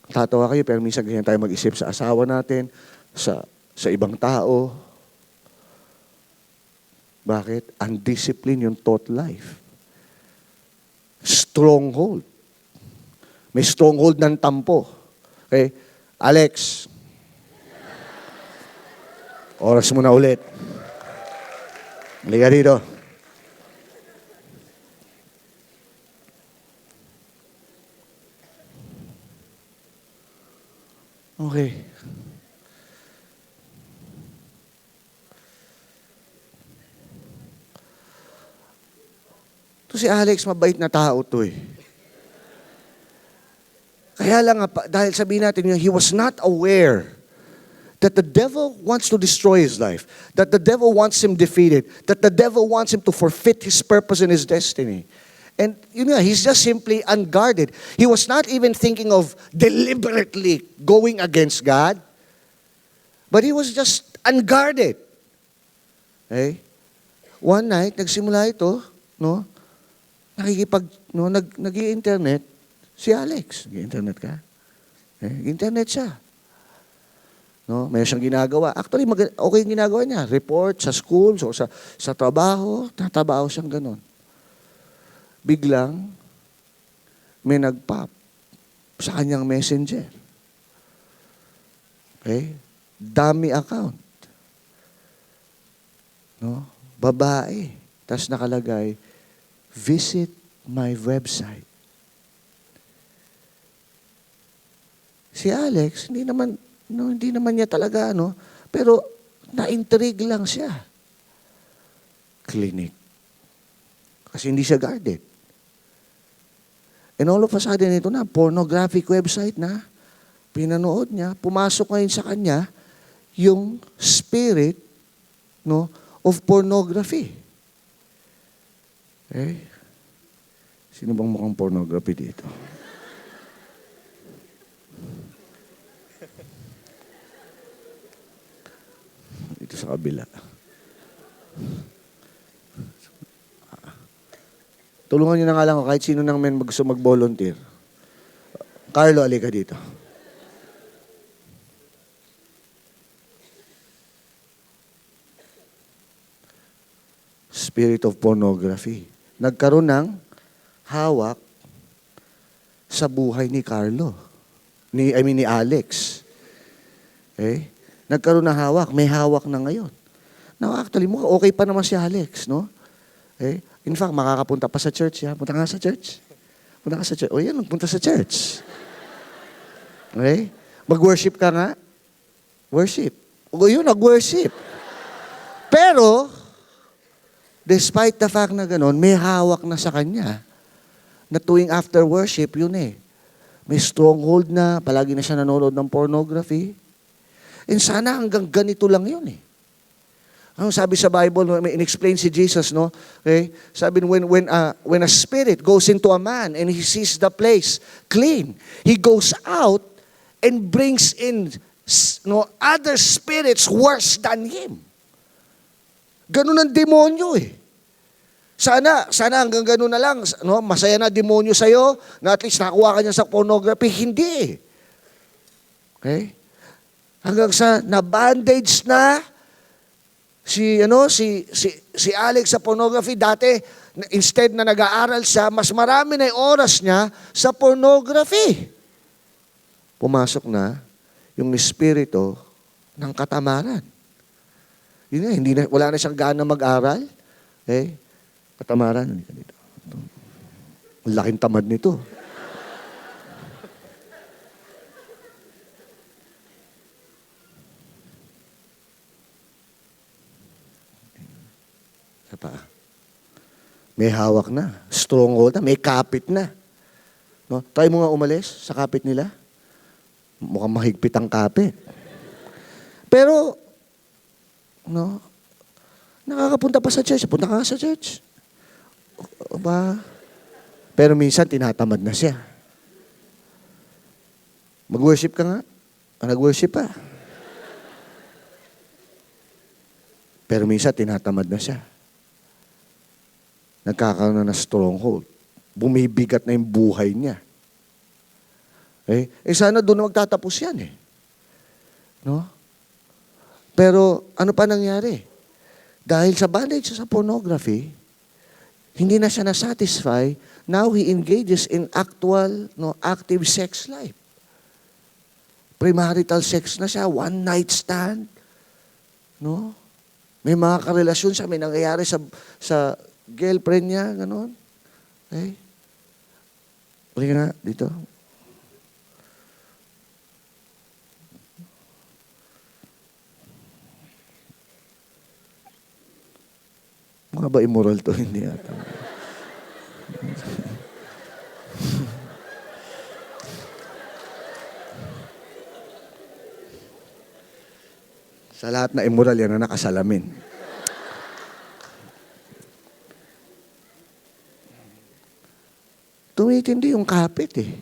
Tatawa kayo, pero minsan ganyan tayo mag-isip sa asawa natin, sa sa ibang tao. Bakit? Undisciplined yung thought life. Stronghold. May stronghold ng tampo. Okay? Alex, oras mo na ulit. Halika dito. Okay. Ito si Alex, mabait na tao to eh. Kaya lang, dahil sabihin natin, he was not aware that the devil wants to destroy his life, that the devil wants him defeated, that the devil wants him to forfeit his purpose and his destiny. And he's just simply unguarded. He was not even thinking of deliberately going against God, but he was just unguarded. Okay? One night, nagsimula ito, nag-i-internet, si Alex. Nag-i-internet ka? Nag-i-internet siya. May siyang ginagawa. Actually, okay yung ginagawa niya. Report sa school, so sa trabaho, tatabaho siyang ganun. Biglang, may nag-pop sa kanyang messenger. Okay? Dummy account. Babae. Tapos nakalagay, visit my website. Si Alex, hindi naman niya talaga, pero na-intrigue lang siya. Clinic. Kasi hindi siya guarded. And all of a sudden, ito na, pornographic website na, pinanood niya, pumasok ngayon sa kanya, yung spirit, of pornography. Okay? Sino bang mukhang pornography dito? Ito sa kabila. Tulungan niyo na nga lang ako kahit sino nang men gusto mag-volunteer. Carlo, alika dito. Spirit of pornography. Nagkaroon ng hawak sa buhay ni Carlo. Ni Alex. Okay? Nagkaroon ng hawak. May hawak na ngayon. Now, actually, okay pa naman si Alex, Okay? In fact, makakapunta pa sa church. Punta nga sa church. Punta ka sa church. O yan, punta sa church. Okay? Mag-worship ka nga. Worship. O yun, nag-worship. Pero, despite the fact na gano'n, may hawak na sa kanya na tuwing after worship, yun may stronghold na, palagi na siya nanonood ng pornography. And sana hanggang ganito lang yun Ano sabi sa Bible, may in-explain si Jesus, Okay? Sabi, when a spirit goes into a man and he sees the place clean, he goes out and brings in other spirits worse than him. Ganun ang demonyo Sana hanggang ganun na lang, masaya na demonyo sa'yo, na at least nakuha ka niya sa pornography. Hindi Okay? Hanggang sa na-bandage na si Alex sa pornography. Dati, instead na nag-aaral siya, mas marami na yung oras niya sa pornography. Pumasok na yung espiritu ng katamaran. Yun wala na siyang gana mag-aral. Katamaran, dito. Ang laking tamad nito. May hawak na. Stronghold na. May kapit na. Try mo nga umalis sa kapit nila. Mukhang mahigpit ang kapit. Pero, nakakapunta pa sa church. Punta ka sa church. Pero minsan, tinatamad na siya. Mag-worship ka nga. Nag-worship pa. Pero minsan, tinatamad na siya. Nagkakaroon na stronghold. Bumibigat na yung buhay niya. Sana doon na magtatapos yan Pero ano pa nangyari? Dahil sa bondage sa pornography, hindi na siya na-satisfy. Now he engages in actual, active sex life. Premarital sex na siya, one night stand. No? May mga karelasyon siya, may nangyayari sa girlfriend niya, gano'n. Okay? Balik na, dito. Mga ba immoral to? Hindi ata. Sa lahat na immoral yan na nakasalamin. Tumitindi yung kapit eh.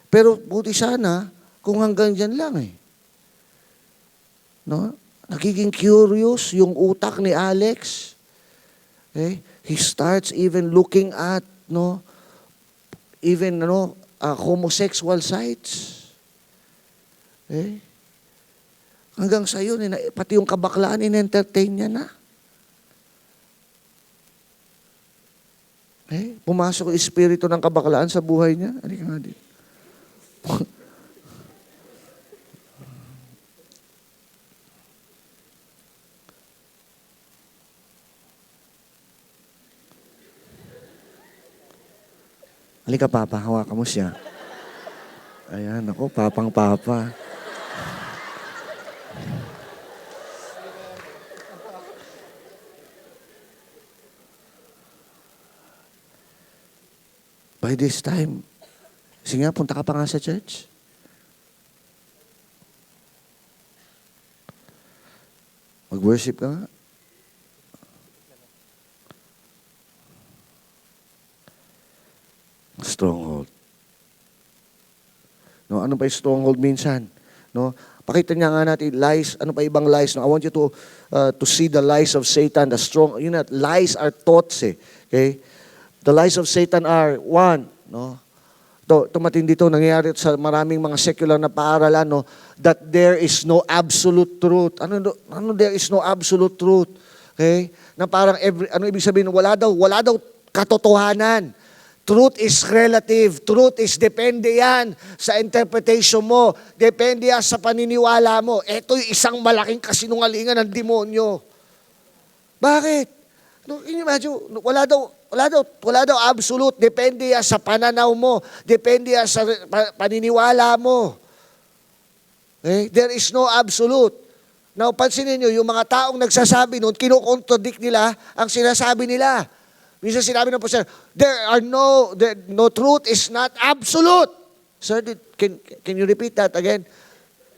Pero buti sana kung hanggang dyan lang eh. No? Nagiging curious yung utak ni Alex. He starts even looking at homosexual sites. Hanggang sa yun, pati yung kabaklaan, in-entertain niya na. Pumasok yung espiritu ng kabaklaan sa buhay niya. Halika nga dito. Halika, Papa. Hawakan mo siya. Ayan, ako, papang-papa. By this time, sige nga, punta ka pa nga sa church. Mag-worship ka nga. Stronghold. No, ano pa yung stronghold minsan? No? Pakita niya nga natin lies, ano pa ibang lies? No? I want you to see the lies of Satan, the strong, lies are thoughts eh. Okay? The lies of Satan are, one, matindi to, nangyayari sa maraming mga secular na paaralan, that there is no absolute truth. Ano there is no absolute truth? Okay? Na parang ano ibig sabihin? Wala daw katotohanan. Truth is relative. Truth is depende yan sa interpretation mo. Depende yan sa paniniwala mo. Ito yung isang malaking kasinungalingan ng demonyo. Bakit? Imagine, wala daw absolute. Depende yan sa pananaw mo. Depende yan sa paniniwala mo. There is no absolute. Now, pansinin nyo, yung mga taong nagsasabi nun, kinukontradict nila ang sinasabi nila. Minsan sinabi ng pastor, no truth is not absolute. Sir, can you repeat that again?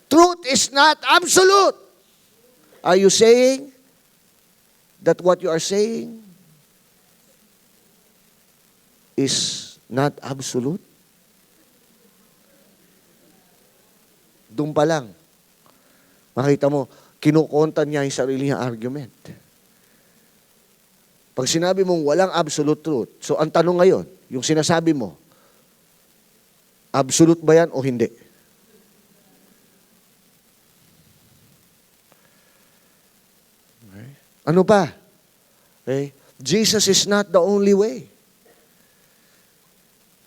Truth is not absolute. Are you saying that what you are saying is not absolute? Doon pa lang, makita mo, kinukontan niya yung sarili niyang argument. Pag sinabi mong walang absolute truth, so ang tanong ngayon, yung sinasabi mo, absolute ba yan o hindi? Okay. Ano pa? Okay. Jesus is not the only way.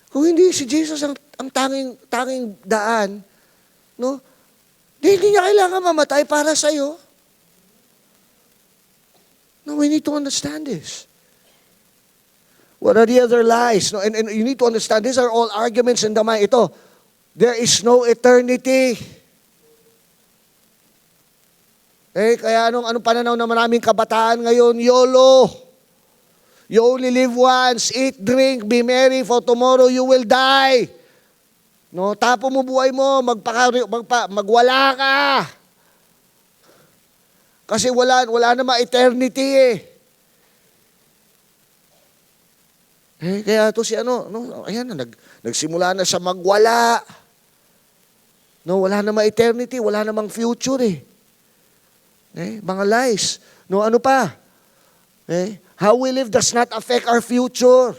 Kung hindi si Jesus ang tanging daan, hindi niya kailangan mamatay para sa'yo. No, we need to understand this. What are the other lies? No, and you need to understand, these are all arguments in the mind. Ito, there is no eternity. Kaya anong pananaw ng maraming kabataan ngayon? YOLO. You only live once. Eat, drink, be merry, for tomorrow you will die. No, tapo mo buhay mo, magwala ka. Kasi wala na eternity eh. Kaya to si ayan na, nagsimula na siya magwala. Wala na eternity, wala namang future eh. Mga lies. Ano pa? How we live does not affect our future.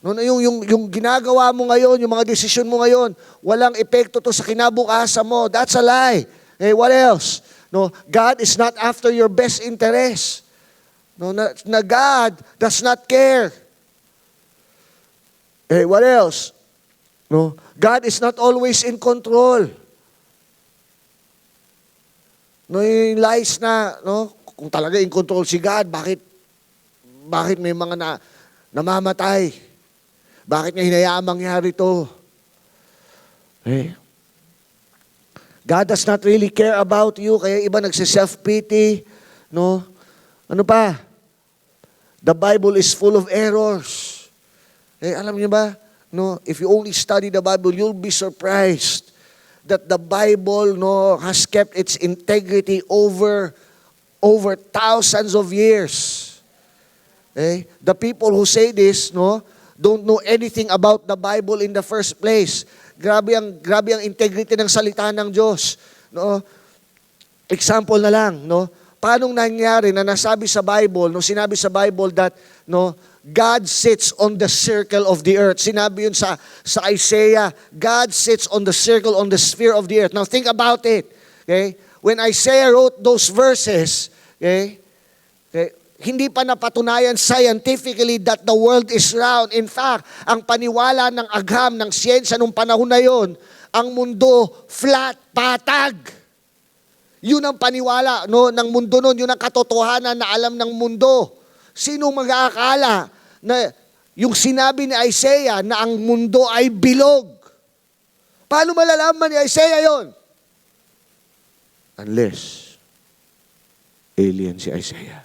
No, yung ginagawa mo ngayon, yung mga desisyon mo ngayon, walang epekto to sa kinabukasan mo. That's a lie. Okay, what else? No, God is not after your best interest. No, na God does not care. Okay, what else? No, God is not always in control. No, yung lies na, no, kung talaga in control si God, bakit may mga namamatay? Bakit niya hinayaan mangyari ito? Okay. God does not really care about you, kaya iba nagsi-self-pity, no? Ano pa? The Bible is full of errors. Eh, alam niyo ba? No, if you only study the Bible, you'll be surprised that the Bible, no, has kept its integrity over thousands of years. Okay? The people who say this, no, don't know anything about the Bible in the first place. Grabe ang integrity ng salita ng Diyos. No? Example na lang, no? Paano nangyari na nasabi sa Bible, no, sinabi sa Bible that, no, God sits on the circle of the earth. Sinabi yun sa Isaiah, God sits on the circle, on the sphere of the earth. Now think about it. Okay? When Isaiah wrote those verses, okay, hindi pa napatunayan scientifically that the world is round. In fact, ang paniwala ng agham, ng siyensya nung panahon na yon, ang mundo flat, patag. Yun ang paniwala, no, ng mundo nun. Yun ang katotohanan na alam ng mundo. Sino mag-aakala na yung sinabi ni Isaiah na ang mundo ay bilog? Paano malalaman ni Isaiah yon? Unless alien si Isaiah.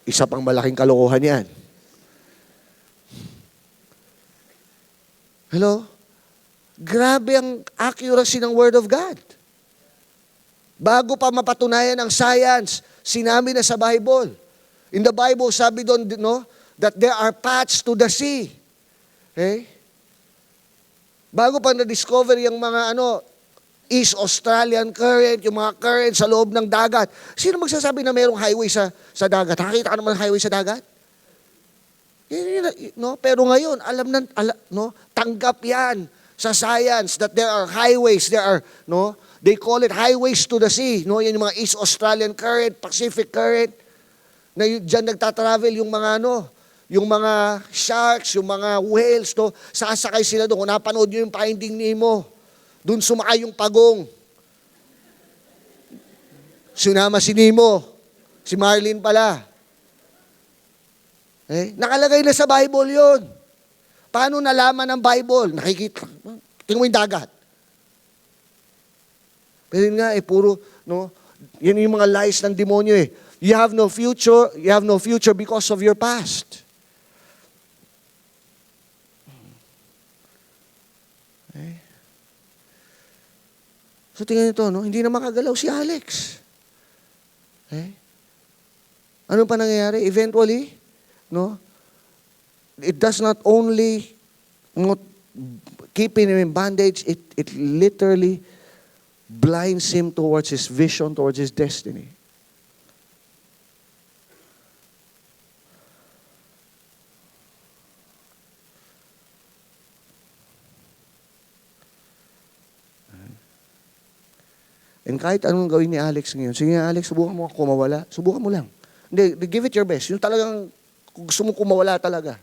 Isa pang malaking kalokohan yan. Hello? Grabe ang accuracy ng Word of God. Bago pa mapatunayan ang science, sinabi na sa Bible. In the Bible, sabi doon, no, that there are paths to the sea. Okay? Bago pa na-discover yung mga East Australian current, yung mga current sa loob ng dagat. Sino magsasabi na mayroong highway sa dagat? Nakakita ka naman ng highway sa dagat? No? Pero ngayon, tanggap yan sa science that there are highways, they call it highways to the sea. No? Yan yung mga East Australian current, Pacific current, na dyan nagtatravel yung mga yung mga sharks, yung mga whales, no? Sasakay sila doon. Kung napanood nyo yung Finding Nemo, doon sumakay yung pagong. Sinama si Nemo, si Marlin pala. Nakalagay na sa Bible yon. Paano nalaman ng Bible? Nakikita. Tingnan mo yung dagat. Pero yun nga, puro, no? Yan yung mga lies ng demonyo eh. You have no future because of your past. So tingnan nito, no? Hindi na makagalaw si Alex. Ano pa nangyayari? Eventually, no? It does not only keep him in bondage, it literally blinds him towards his vision, towards his destiny. And kahit anong gawin ni Alex ngayon, sige nga Alex, subukan mo kumawala. Subukan mo lang. Hindi, give it your best. Yung talagang gusto mo kumawala talaga.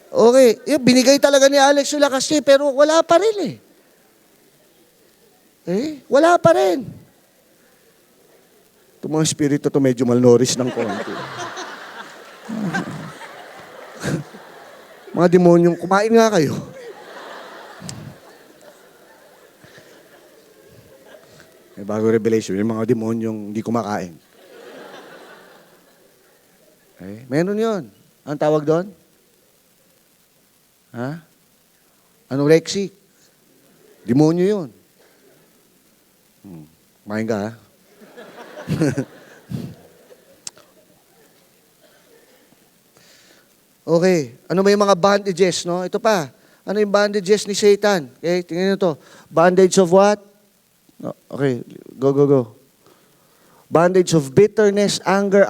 Okay, binigay talaga ni Alex yung lakas niya, pero wala pa rin wala pa rin. Itong mga espiritu to medyo malnourished ng konti. Mga demonyong, kumain nga kayo. May bago revelation, yung mga demonyong hindi kumakain. Meron yun. Anong tawag doon? Ha? Anorexic. Demonyo yun. Kumain ka, ha? Okay. Ano ba yung mga bandages, no? Ito pa. Ano yung bandages ni Satan? Okay, tingnan nyo to. Bandage of what? No, okay, go, go, go. Bondage of bitterness, anger,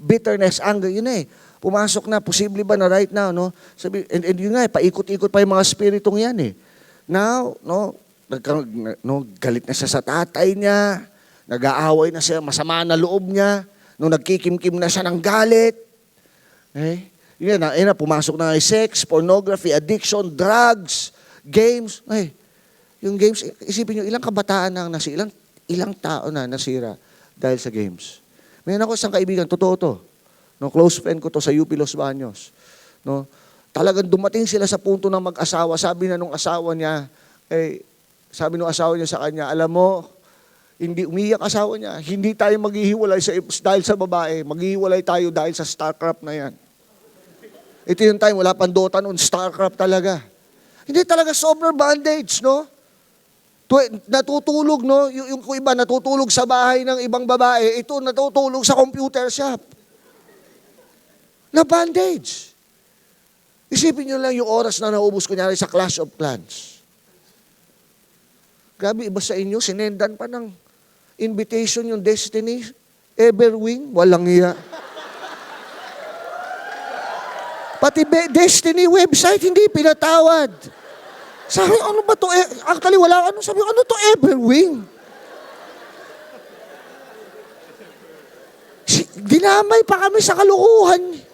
bitterness, anger, yun na eh. Pumasok na, posible ba na right now, no? Sabi, and yun nga, paikot-ikot pa yung mga spiritong yan eh. Now, galit na siya sa tatay niya, nag-aaway na siya, masama na loob niya, nagkikimkim na siya ng galit. Okay? Yun na, pumasok na sex, pornography, addiction, drugs, games. Ay, yung games, isipin nyo, ilang kabataan na nasira, ilang tao na nasira dahil sa games. Mayroon ako isang kaibigan, totoo to. No, close friend ko to sa UP Los Baños. No, talagang dumating sila sa punto ng mag-asawa. Sabi na nung asawa niya, sabi nung asawa niya sa kanya, alam mo, hindi umiyak asawa niya, hindi tayo maghihiwalay dahil sa babae, maghihiwalay tayo dahil sa StarCraft na yan. Ito yung time, wala pang Dota noon, StarCraft talaga. Hindi talaga sober bondage, no? Natutulog, no? Yung iba natutulog sa bahay ng ibang babae, ito natutulog sa computer shop. Na bondage. Isipin nyo lang yung oras na naubos kunyari sa Clash of Clans. Grabe, iba sa inyo, sinendan pa ng invitation yung Destiny, Everwing, walang iya. Pati Destiny website, hindi pinatawad. Sabi, ano ba to? Actually, wala. Sabi, ano to Everwing? Dinamay pa kami sa kalukuhan.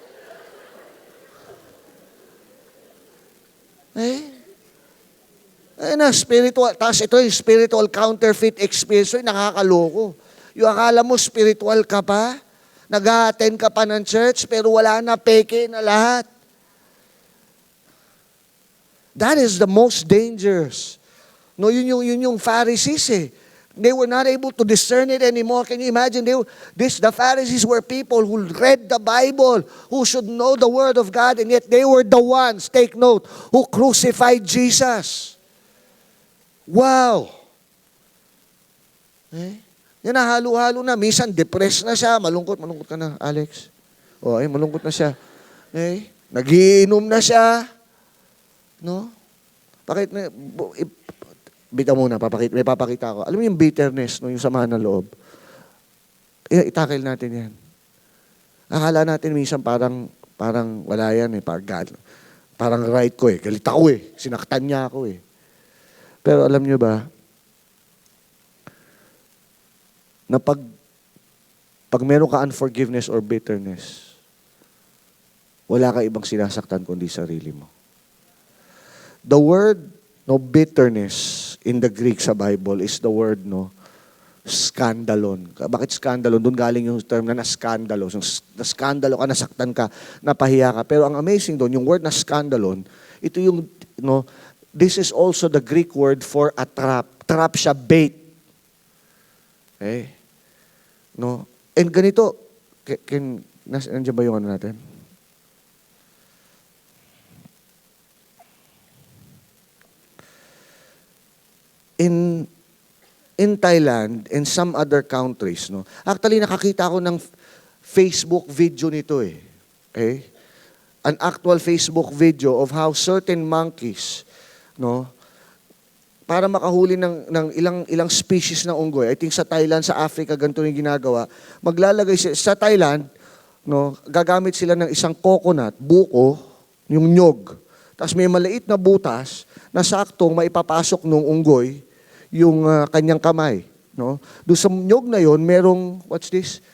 Spiritual. Tapos ito yung spiritual counterfeit experience. Nakakaloko. Yung akala mo spiritual ka pa, nag-a-attend ka pa ng church, pero wala na, peke na lahat. That is the most dangerous. No, yun yung Pharisees eh. They were not able to discern it anymore. Can you imagine? The Pharisees were people who read the Bible, who should know the Word of God, and yet they were the ones, take note, who crucified Jesus. Wow! Yan na, halo-halo na. Minsan, depressed na siya. Malungkot ka na, Alex. Malungkot na siya. Nagiinom na siya. No? Bitaw muna, may papakita ko. Alam mo yung bitterness, no, yung sama ng loob. Itakil natin yan. Akala natin minsan parang wala yan eh, parang right ko eh, galit ako eh, sinaktan niya ako eh. Pero alam nyo ba, na pag meron ka unforgiveness or bitterness, wala ka ibang sinasaktan kundi sarili mo. The word bitterness in the Greek sa Bible is the word skandalon. Bakit skandalon? Doon galing yung term na skandalo. Skandalo ka, nasaktan ka, napahiya ka. Pero ang amazing doon, yung word na skandalon, ito yung, this is also the Greek word for a trap. Trap siya, bait. Okay? No? And ganito, nandiyan ba yung natin? In Thailand and some other countries, actually nakakita ako ng Facebook video nito eh. Okay? An actual Facebook video of how certain monkeys, para makahuli ng ilang species ng unggoy. I think sa Thailand, sa Africa, ganito yung ginagawa. Maglalagay sa Thailand, gagamit sila ng isang coconut, buko, yung nyog. Tapos may maliit na butas na saktong maipapasok ng unggoy yung kanyang kamay. Doon sa nyog na yon, merong, what's this?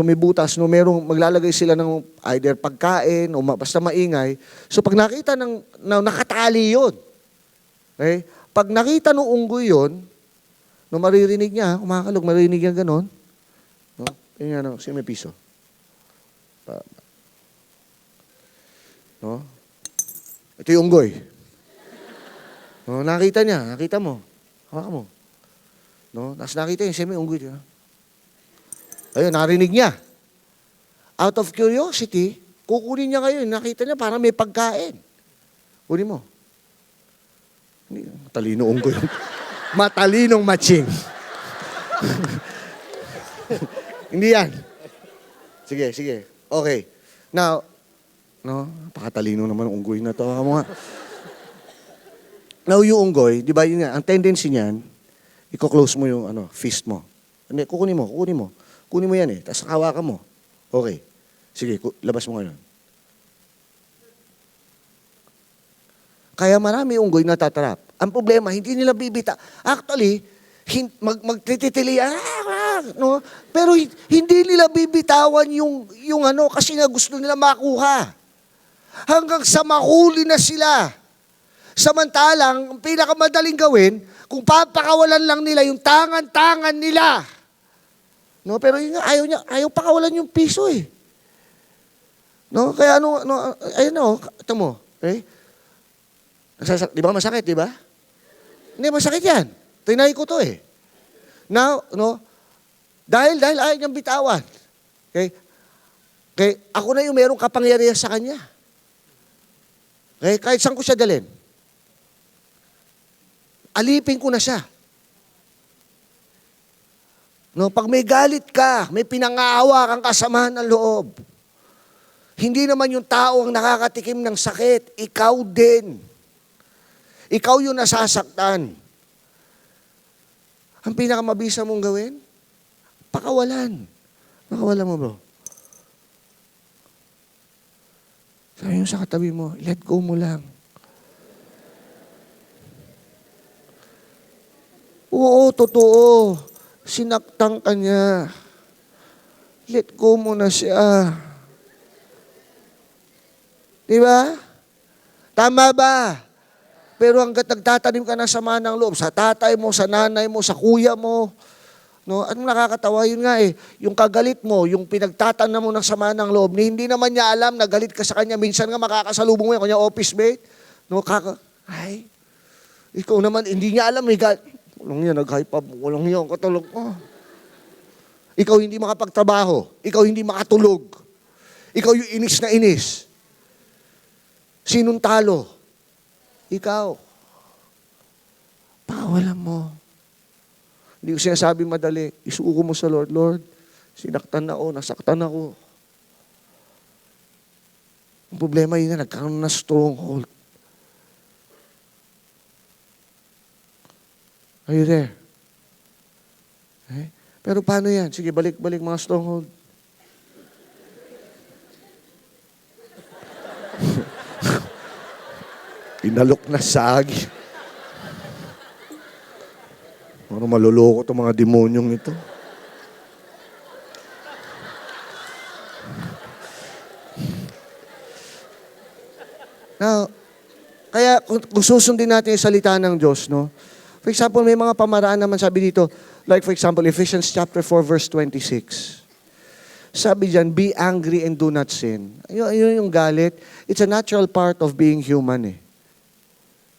May butas, merong maglalagay sila ng either pagkain o basta maingay. So pag nakita nakatali yun. Okay? Pag nakita ng unggoy yun, maririnig niya, kumakalog, maririnig niya ganon. Yan yan, may piso. Ito yung unggoy. Nakita mo. Hawakan mo. Tapos nakita yung may unggoy. Ayun, narinig niya. Out of curiosity, kukunin niya kayo. Nakita niya parang may pagkain. Kunin mo. Matalino unggoy. Matalinong matching. Hindi yan. Sige. Okay. Now, pakatalino naman ang unggoy na to. Now, yung unggoy, di ba, yun nga, ang tendency niyan, Iko-close mo yung fist mo. Hindi, kukunin mo. Kunin mo yan tapos hawakan mo. Okay. Sige, labas mo ngayon. Kaya marami unggoy natatrap. Ang problema, hindi nila bibita. Actually, magtitili, no? Pero hindi nila bibitawan yung kasi nga gusto nila makuha. Hanggang sa mahuli na sila. Samantalang, ang pinakamadaling gawin, kung papakawalan lang nila yung tangan-tangan nila. No, pero yun, ayaw pakawalan yung piso eh. No, kaya ayun ito mo, okay? Di ba masakit, di ba? Hindi, masakit yan. Tinay ko to eh. Now, dahil ayaw niyang bitawan. Okay? Okay, ako na yung merong kapangyarihan sa kanya. Okay, kahit saan ko siya dalhin. Alipin ko na siya. No, pag may galit ka, may pinangaawa kang kasamaan ng loob. Hindi naman yung tao ang nakakatikim ng sakit, ikaw din. Ikaw yung nasasaktan. Ang pinakamabisa mong gawin, pakawalan. Pakawalan mo, bro. Sabi mo sa katabi mo, let go mo lang. Oo, totoo. Sinaktan ka niya. Let go mo na siya. Diba? Tama ba? Pero hanggat nagtatanim ka ng sama ng loob, sa tatay mo, sa nanay mo, sa kuya mo, no? Anong nakakatawa? Yun nga yung kagalit mo, yung pinagtatanam mo ng sama ng loob, hindi naman niya alam na galit ka sa kanya. Minsan nga makakasalubong mo yan, kanya office mate, no? Ay, ikaw naman, hindi niya alam, walang yan, nag-hype up, walang yan, katulog. Oh. Ikaw hindi makapagtrabaho, ikaw hindi makatulog, ikaw yung inis na inis. Sinong talo? Ikaw. Pakawalan mo. Hindi ko sinasabi madali. Isuko mo sa Lord. Lord, sinaktan ako, nasaktan ako. Ang problema yun na nagkaroon na stronghold. Are you there? Okay? Pero paano yan? Sige, balik mga stronghold. Pinalok na sagi. Ano maluloko itong mga demonyong ito. Now, kaya kung susundin natin yung salita ng Diyos, no? For example, may mga pamaraan naman sabi dito, like for example, Ephesians chapter 4 verse 26. Sabi dyan, be angry and do not sin. Yun yung galit. It's a natural part of being human eh.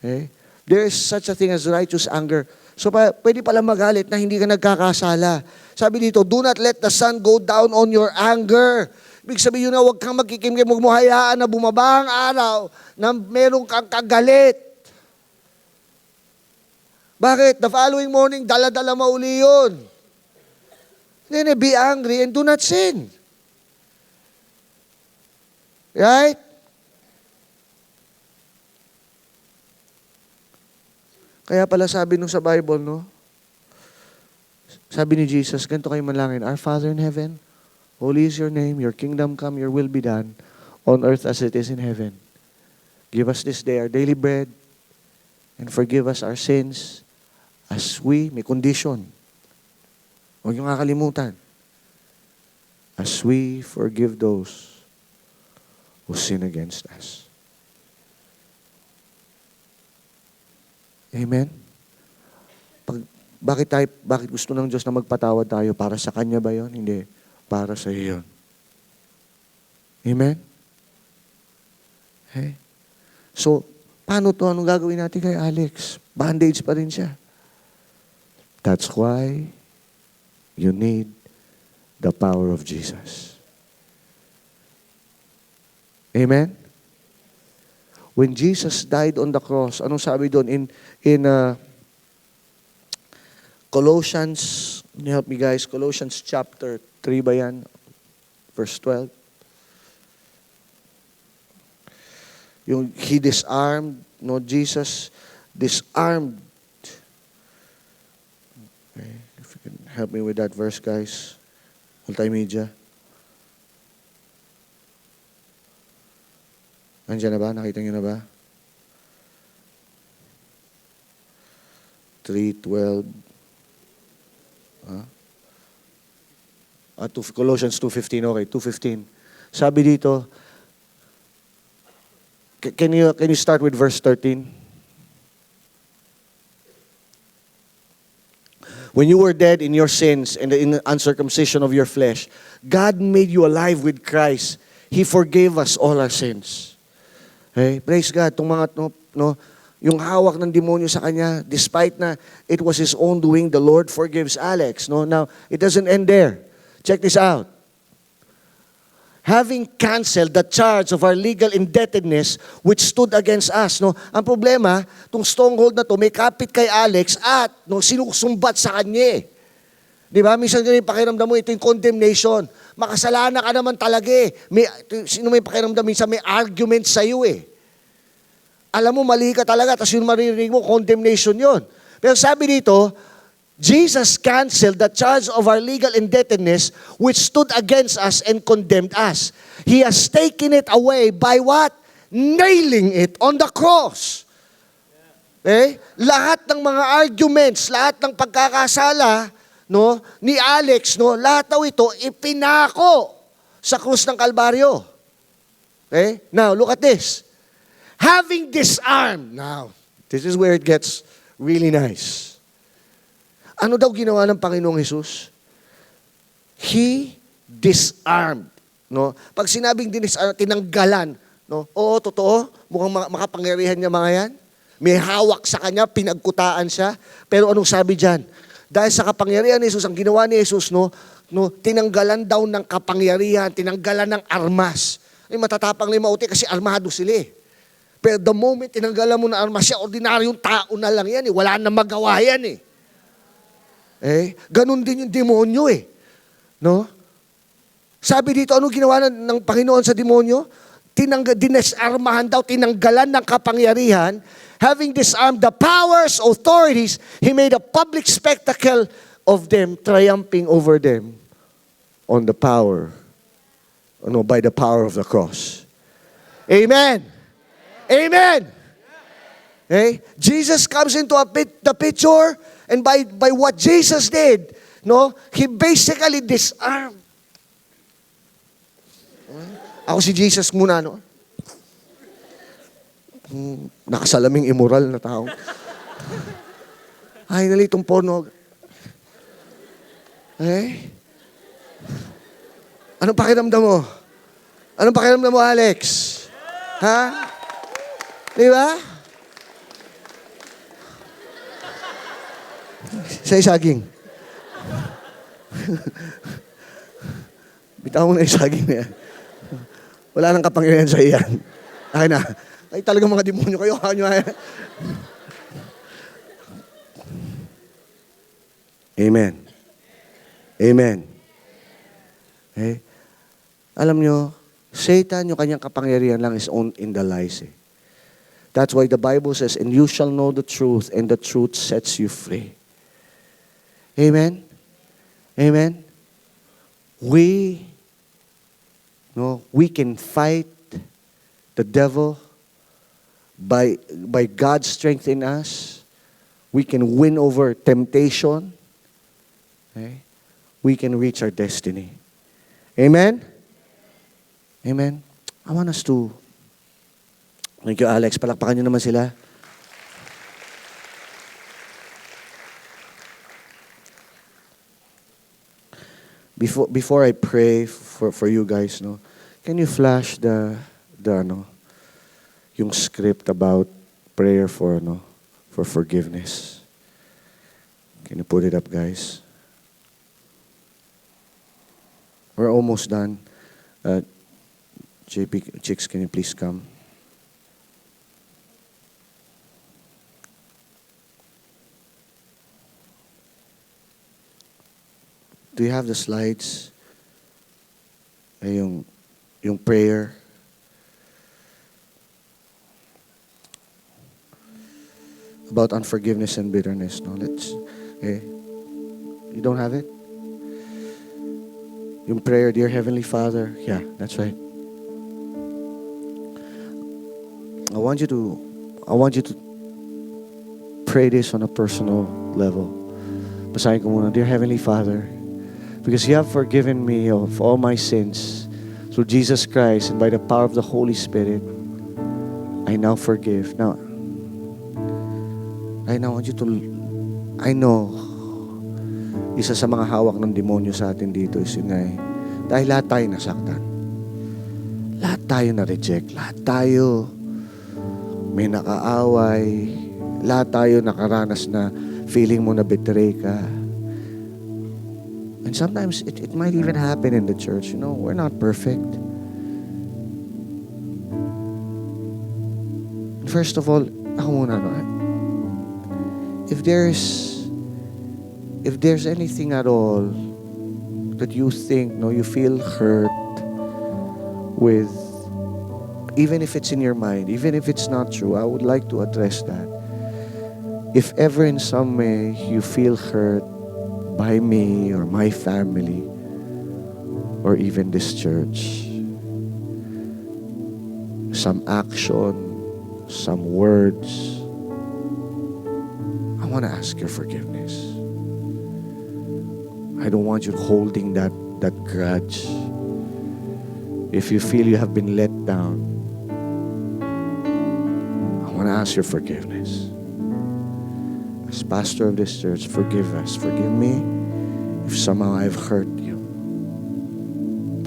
Okay? There is such a thing as righteous anger. So pwede pala magalit na hindi ka nagkakasala. Sabi dito, do not let the sun go down on your anger. Ibig sabihin na huwag kang magkikimkim, huwag mo hayaan na bumaba ang araw na meron kang kagalit. Bakit? The following morning, dala-dala mauli yun. Then be angry and do not sin. Right? Kaya pala sabi nung sa Bible, no? Sabi ni Jesus, ganito kayo manalangin, Our Father in heaven, holy is your name, your kingdom come, your will be done, on earth as it is in heaven. Give us this day our daily bread, and forgive us our sins, as we, may condition. Huwag niyong kakalimutan. As we forgive those who sin against us. Amen? Bakit gusto ng Diyos na magpatawad tayo? Para sa Kanya ba yun? Hindi. Para sa iyo yun. Amen? Okay? So, paano to? Anong gagawin natin kay Alex? Bandage pa rin siya. That's why you need the power of Jesus. Amen? When Jesus died on the cross, anong sabi doon in Colossians, can you help me guys? Colossians chapter 3 ba yan? Verse 12. Yung He disarmed, no, Jesus disarmed Help me with that verse, guys. Multimedia. Andiyan na ba? Nakita niyo na ba? 3:12. Colossians 2:15. Okay, 2:15. Sabi dito, can you start with verse 13? When you were dead in your sins and in the uncircumcision of your flesh, God made you alive with Christ. He forgave us all our sins. Okay? Praise God. Itong mga, yung hawak ng demonyo sa kanya, despite na it was his own doing, the Lord forgives Alex. No? Now, it doesn't end there. Check this out. Having canceled the charge of our legal indebtedness which stood against us. No? Ang problema, itong stronghold na to, may kapit kay Alex at sinusumbat sa kanya. Di ba? Minsan ganyan pakiramdam mo, ito yung condemnation. Makasalanan ka naman talaga eh. Sino may pakiramdam? Minsan may argument sa iyo eh. Alam mo, mali ka talaga, tapos yung maririnig mo, condemnation yon. Pero sabi dito, Jesus canceled the charge of our legal indebtedness which stood against us and condemned us. He has taken it away by what? Nailing it on the cross. Okay? Lahat ng mga arguments, lahat ng pagkakasala, ni Alex, lahat daw ito ipinako sa krus ng Kalbaryo. Okay? Now, look at this. Having disarmed. Now, this is where it gets really nice. Ano daw ginawa ng Panginoong Hesus? He disarmed. No? Pag sinabing tinanggalan, oo, totoo, mukhang makapangyarihan niya mga yan. May hawak sa kanya, pinagkutaan siya. Pero anong sabi dyan? Dahil sa kapangyarihan ni Jesus, ang ginawa ni Jesus, tinanggalan daw ng kapangyarihan, tinanggalan ng armas. Ay, matatapang na yung mauti kasi armado sila eh. Pero the moment tinanggalan mo ng armas siya, ordinaryong tao na lang yan eh. Wala na magawa yan eh. Ganun din yung demonyo eh. No? Sabi dito, ano ginawa ng Panginoon sa demonyo? Dinesarmahan daw, tinanggalan ng kapangyarihan. Having disarmed the powers, authorities, He made a public spectacle of them, triumphing over them on the power, by the power of the cross. Amen. Amen. Okay? Jesus comes into the picture, and by what Jesus did, He basically disarmed. Ako si Jesus muna, nakasalaming immoral na tao. Ay, nalitong porno. Anong pakiramdam mo? Anong pakiramdam mo, Alex? Ha? Di ba? Sa saging. Bitaw mo na yung saging na yan. Wala nang kapangyarihan sa iyan. Akin na. Ay, talagang mga demonyo kayo. Amen. Amen. Okay? Alam nyo, Satan, yung kanyang kapangyarihan lang is owned in the lies. That's why the Bible says, and you shall know the truth, and the truth sets you free. Amen? Amen? We can fight the devil by God's strength in us. We can win over temptation. Okay? We can reach our destiny. Amen? Amen? I want us to... Thank you, Alex. Palakpakan niyo naman sila. Before I pray for you guys, can you flash yung script about prayer for forgiveness? Can you put it up, guys? We're almost done. JP, Chicks, can you please come? Do you have the slides? Yung prayer. About unforgiveness and bitterness. Let's, okay. You don't have it? Yung prayer, Dear Heavenly Father. Yeah, that's right. I want you to pray this on a personal level. Basahin ko muna, Dear Heavenly Father, because you have forgiven me of all my sins through Jesus Christ and by the power of the Holy Spirit, I now forgive. Now, I want you to, I know, isa sa mga hawak ng demonyo sa atin dito is yun nga dahil lahat tayo nasaktan. Lahat tayo na-reject. Lahat tayo may nakaaway. Lahat tayo nakaranas na feeling mo na betray ka. And sometimes it might even happen in the church. You know, we're not perfect. First of all, ako muna, no? If there's anything at all that you think, no, you feel hurt with, even if it's in your mind, even if it's not true, I would like to address that. If ever in some way you feel hurt by me or my family or even this church, some action, some words, I want to ask your forgiveness. I don't want you holding that grudge. If you feel you have been let down, I want to ask your forgiveness. As pastor of this church, forgive us. Forgive me if somehow I've hurt you.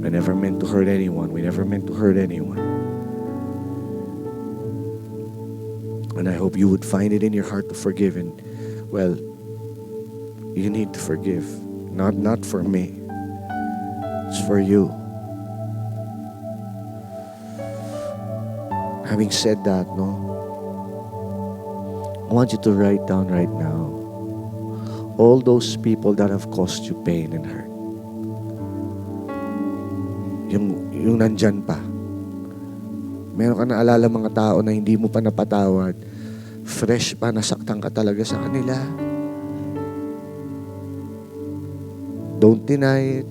I never meant to hurt anyone. We never meant to hurt anyone. And I hope you would find it in your heart to forgive. And, well, you need to forgive. Not for me. It's for you. Having said that, no, I want you to write down right now all those people that have caused you pain and hurt. Yung nandyan pa. Meron ka na alala mga tao na hindi mo pa napatawad. Fresh pa, nasaktan ka talaga sa kanila. Don't deny it.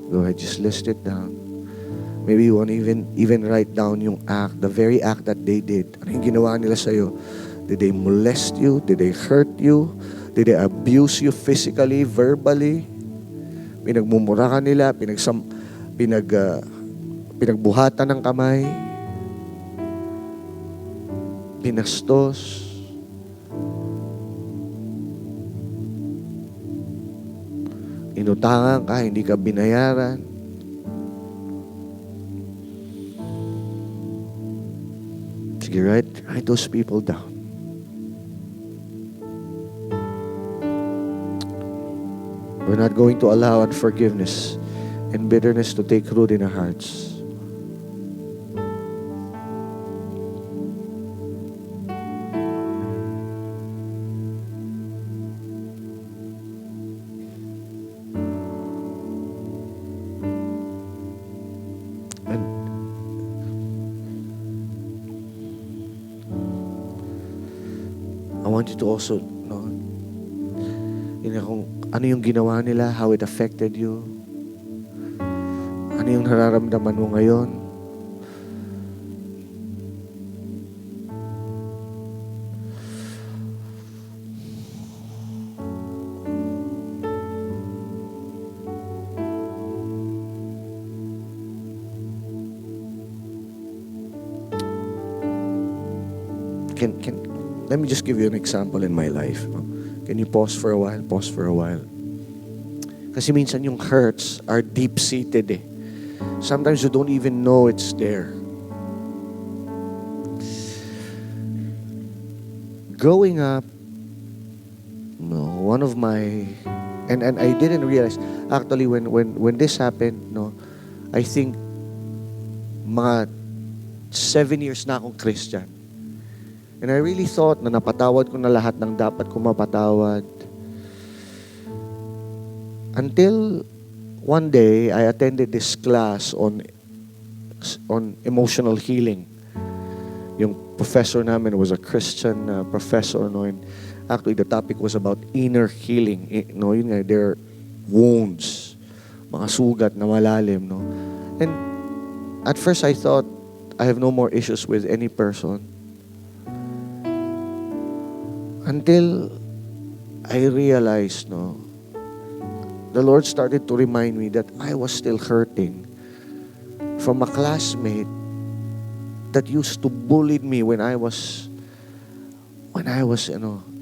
Go ahead, just list it down. Maybe you want to even write down yung act, the very act that they did. Ano yung ginawa nila sa'yo? Did they molest you? Did they hurt you? Did they abuse you physically, verbally? Pinagmumura ka nila, pinagbuhatan ng kamay, pinastos, inutangan ka, hindi ka binayaran. Sige, write those people down. We're not going to allow unforgiveness and bitterness to take root in our hearts. And I want you to also know, kung ano yung ginawa nila, how it affected you, ano yung nararamdaman mo ngayon. Let me just give you an example in my life. Can you pause for a while? Pause for a while. Kasi minsan yung hurts are deep-seated eh. Sometimes you don't even know it's there. Growing up, one of my, and I didn't realize, actually when this happened, I think mga 7 years na akong Christian. And I really thought na napatawad ko na lahat ng dapat ko mapatawad. Until one day, I attended this class on emotional healing. Yung professor namin was a Christian professor, no, and actually the topic was about inner healing. No, yun nga, their wounds, mga sugat na malalim, no. And at first I thought I have no more issues with any person until I realized, no, the Lord started to remind me that I was still hurting from a classmate that used to bully me when I was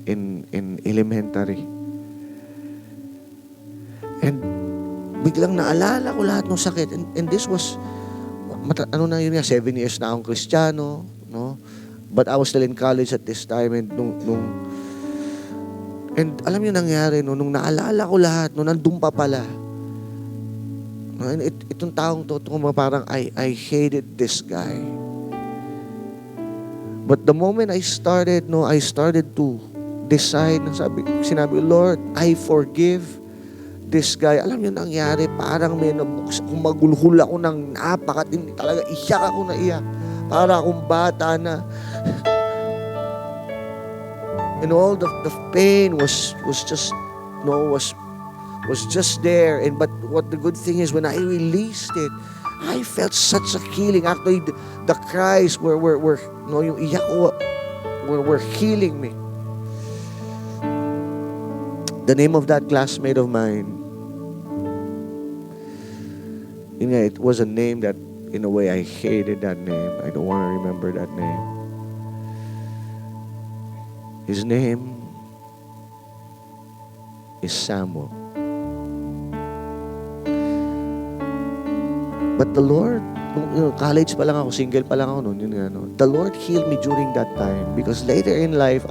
in elementary. And biglang naalala ko lahat ng sakit. And this was, 7 years na akong Kristiyano, no? But I was still in college at this time, and and alam niyo nangyari, no, nung naalala ko lahat, no, nandun pa pala. No, and itong taong to, parang I hated this guy. But the moment I started to decide, sinabi, Lord, I forgive this guy. Alam niyo nangyari, parang may magulhul ako ng napakatindi talaga. Iyak ako na iyak. Para akong bata na. And all the pain was just, was just there. And but what the good thing is, when I released it, I felt such a healing. Actually, the cries were yung iyak ko were healing me. The name of that classmate of mine, it was a name that, in a way, I hated that name. I don't want to remember that name. His name is Samuel. But the Lord, college pa lang ako, single pa lang ako noon, the Lord healed me during that time, because later in life,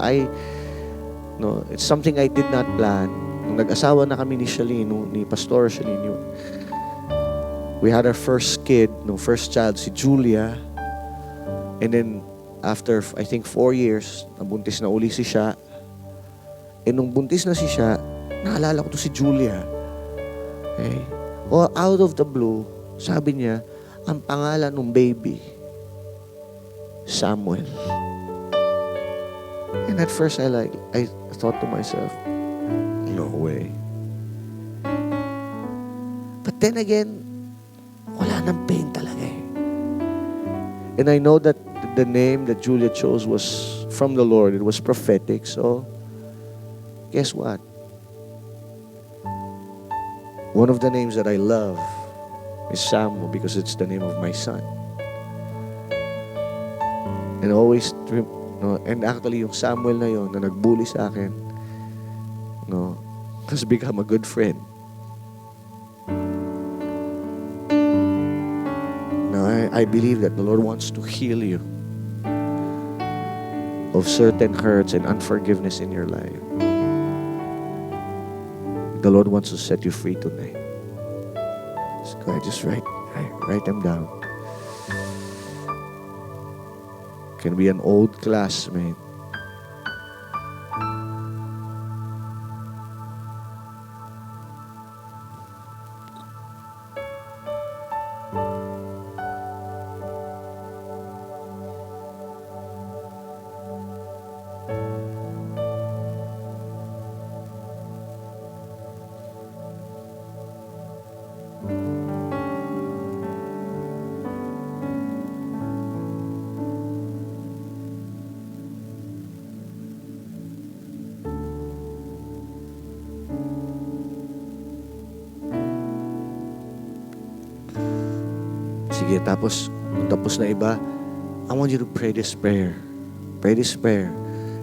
it's something I did not plan. Nung nag-asawa na kami ni Pastor Shalene, we had our first kid, first child, si Julia. And then, after, I think, 4 years, nabuntis na uli si siya. And nung buntis na si siya, naalala ko to si Julia. Okay? Or out of the blue, sabi niya, ang pangalan ng baby, Samuel. And at first, I thought to myself, no way. But then again, wala nang pain talaga eh. And I know that the name that Julia chose was from the Lord. It was prophetic. So, guess what? One of the names that I love is Samuel, because it's the name of my son. And always, and actually yung Samuel na yon na nagbully sa akin, has become a good friend. Now, I believe that the Lord wants to heal you of certain hurts and unforgiveness in your life. The Lord wants to set you free tonight. So go ahead, just write them down. Can be an old classmate. Sige, tapos na iba, I want you to pray this prayer. Pray this prayer.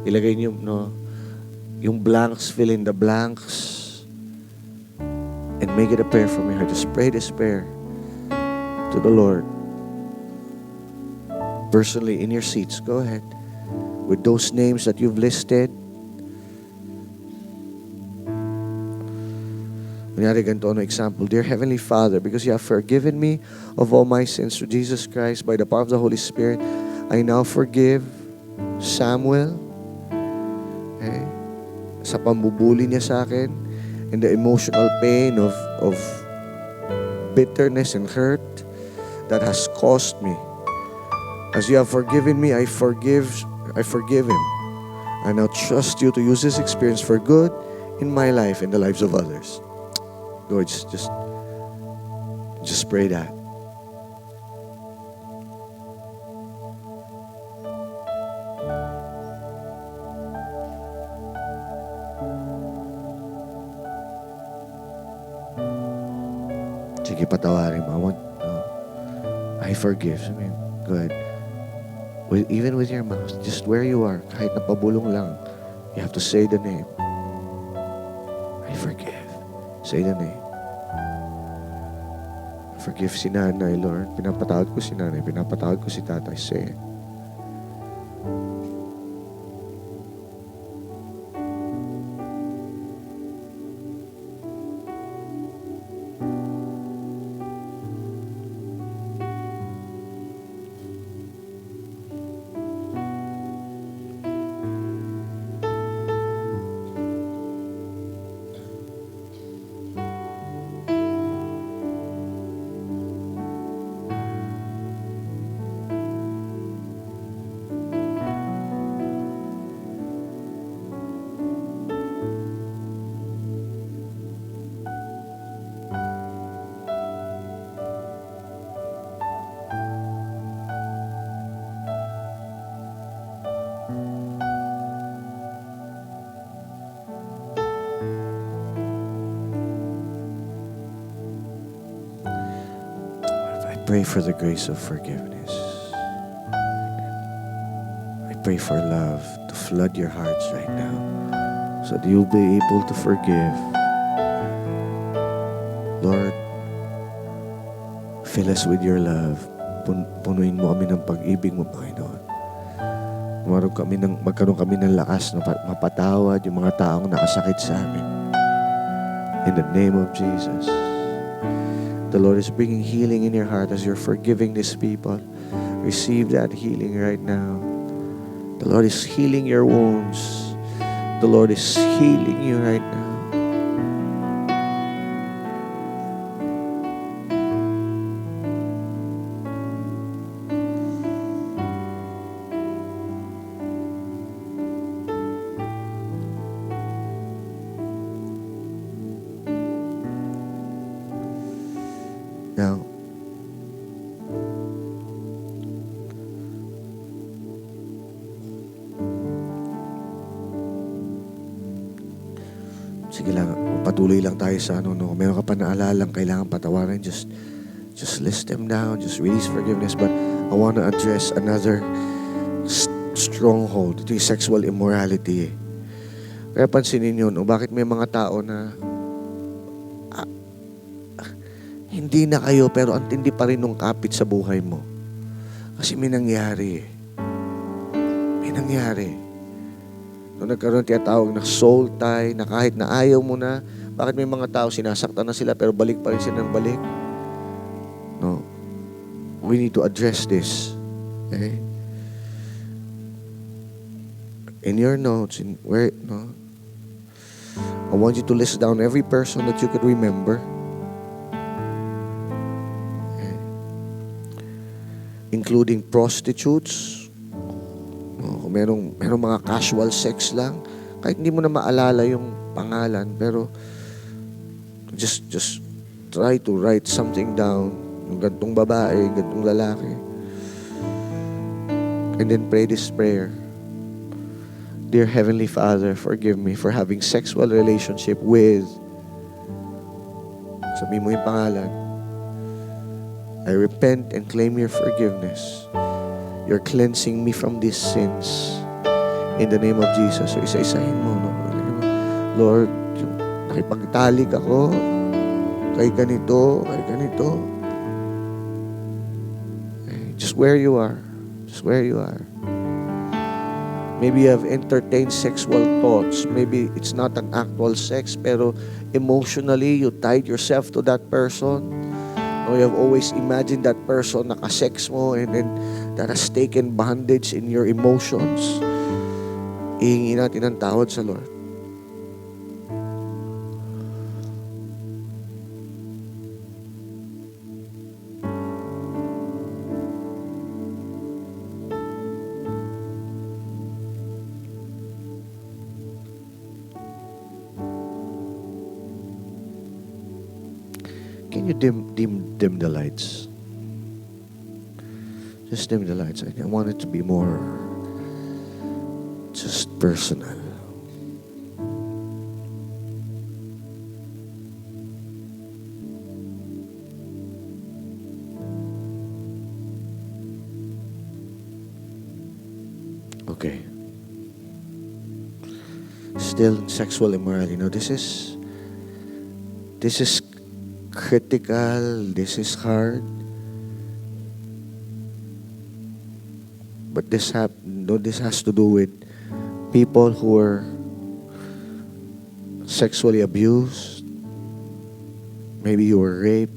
Ilagay niyo, yung blanks, fill in the blanks, and make it a prayer from your heart. Just pray this prayer to the Lord. Personally, in your seats, go ahead. With those names that you've listed, kunyari, ganito ano example. Dear Heavenly Father, because you have forgiven me of all my sins through Jesus Christ, by the power of the Holy Spirit, I now forgive Samuel, sa pambubuli niya sa akin, and the emotional pain of bitterness and hurt that has caused me As you have forgiven me, I forgive him. I now trust you to use this experience for good in my life and the lives of others. Lord, just pray that. Sige, patawarin mo. I forgive. I mean, go ahead. Even with your mouth, just where you are, kahit napabulong lang, you have to say the name. I forgive. Say the name. Forgive si nanay, Lord. Pinapatawad ko si nanay. Pinapatawad ko si tatay. Say it. Pray for the grace of forgiveness. I pray for love to flood your hearts right now so that you'll be able to forgive. Lord, fill us with your love. Punuin mo kami ng pag-ibig mo, Panginoon. Magkaroon kami ng lakas na mapatawad yung mga taong nakasakit sa amin. In the name of Jesus. The Lord is bringing healing in your heart as you're forgiving these people. Receive that healing right now. The Lord is healing your wounds. The Lord is healing you right now. Now, sige lang, patuloy lang tayo sa no. Kung meron ka pa naalalang kailangan patawarin, just list them down, just release forgiveness. But I want to address another stronghold. Ito yung sexual immorality. Kaya pansinin nyo, bakit may mga tao na hindi na kayo, pero ang tindi pa rin nung kapit sa buhay mo. Kasi may nangyari. May nangyari. Nung nagkaroon tinatawag na soul tie, na kahit na ayaw mo na, bakit may mga tao sinasaktan na sila, pero balik pa rin sila ng balik? No. We need to address this. Okay? In your notes, I want you to list down every person that you could remember. Including prostitutes, kung merong mga casual sex lang, kahit hindi mo na maalala yung pangalan, pero just try to write something down, yung gantong babae, gantong lalaki, and then pray this prayer. Dear Heavenly Father, forgive me for having sexual relationship with, sabihin mo yung pangalan. I repent and claim your forgiveness. You're cleansing me from these sins. In the name of Jesus. So isa-isahin mo. No? Lord, nakipagtalik ako kay ganito. Just where you are. Just where you are. Maybe you have entertained sexual thoughts. Maybe it's not an actual sex, pero emotionally, you tied yourself to that person. Or you have always imagined that person nakasex mo and then that has taken bondage in your emotions. Ihingi natin ang tawad sa Lord. can you dim the lights? Just dim the lights. I want it to be more just personal. Okay. Still sexual immorality. This is critical. This is hard. But this has to do with people who are sexually abused. Maybe you were raped.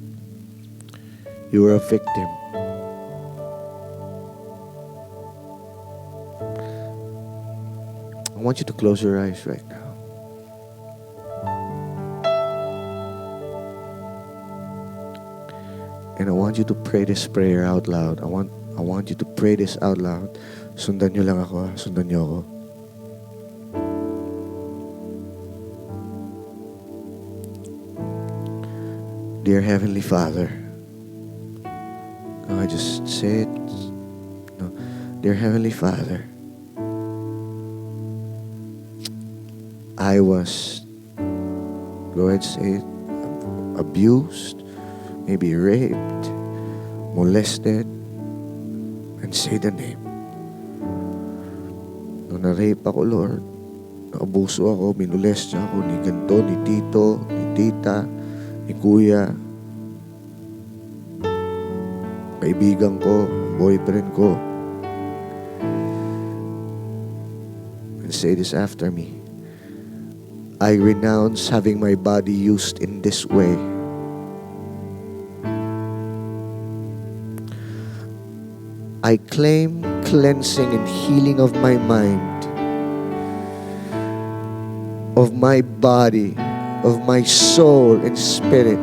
You were a victim. I want you to close your eyes right now. And I want you to pray this prayer out loud. I want you to pray this out loud. Sundan nyo lang ako, ha? Sundan nyo ako. Dear Heavenly Father, I just say it. No. Dear Heavenly Father, I was, go ahead, say it, abused, maybe raped, molested, and say the name. Nung na-rape ako, Lord, naabuso ako, minolest niya ako ni ganito, ni tito, ni tita, ni kuya, kaibigan ko, boyfriend ko. And say this after me. I renounce having my body used in this way. I claim cleansing and healing of my mind, of my body, of my soul and spirit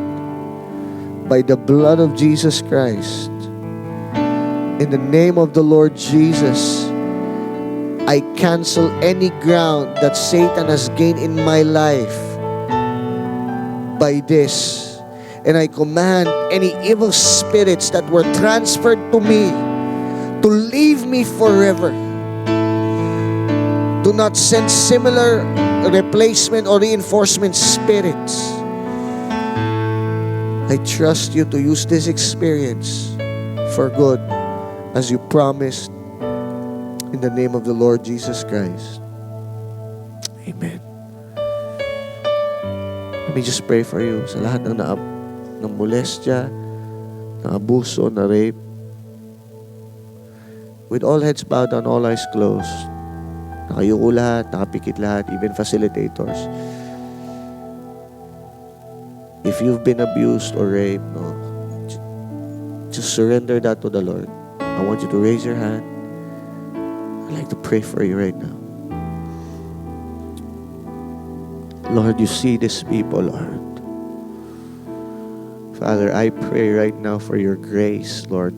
by the blood of Jesus Christ. In the name of the Lord Jesus, I cancel any ground that Satan has gained in my life by this. And I command any evil spirits that were transferred to me to leave me forever. Do not send similar replacement or reinforcement spirits. I trust you to use this experience for good as you promised. In the name of the Lord Jesus Christ. Amen. Let me just pray for you sa lahat ng molestya, ng abuso, na rape. With all heads bowed and all eyes closed. Nakayuko lahat, nakapikit lahat, even facilitators. If you've been abused or raped, just surrender that to the Lord. I want you to raise your hand. I'd like to pray for you right now. Lord, you see these people, Lord. Father, I pray right now for your grace, Lord.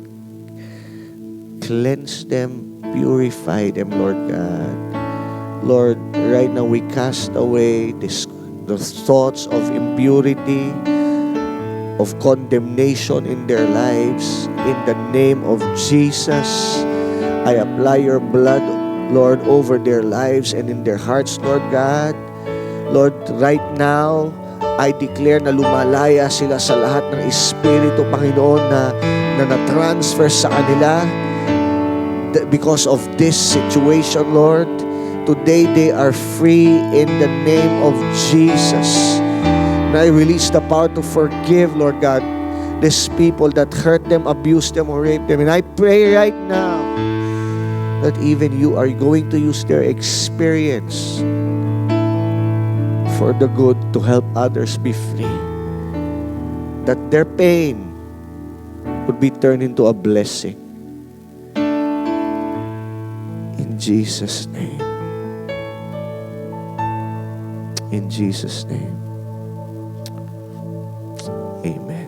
Cleanse them, purify them, Lord God. Lord, right now we cast away the thoughts of impurity, of condemnation in their lives. In the name of Jesus, I apply your blood, Lord, over their lives and in their hearts, Lord God. Lord, right now, I declare na lumalaya sila sa lahat ng Espiritu, Panginoon, na na-transfer sa kanila because of this situation, Lord. Today, they are free in the name of Jesus. And I release the power to forgive, Lord God, these people that hurt them, abused them, or raped them. And I pray right now that even you are going to use their experience for the good to help others be free. That their pain would be turned into a blessing. In Jesus' name. In Jesus' name. Amen.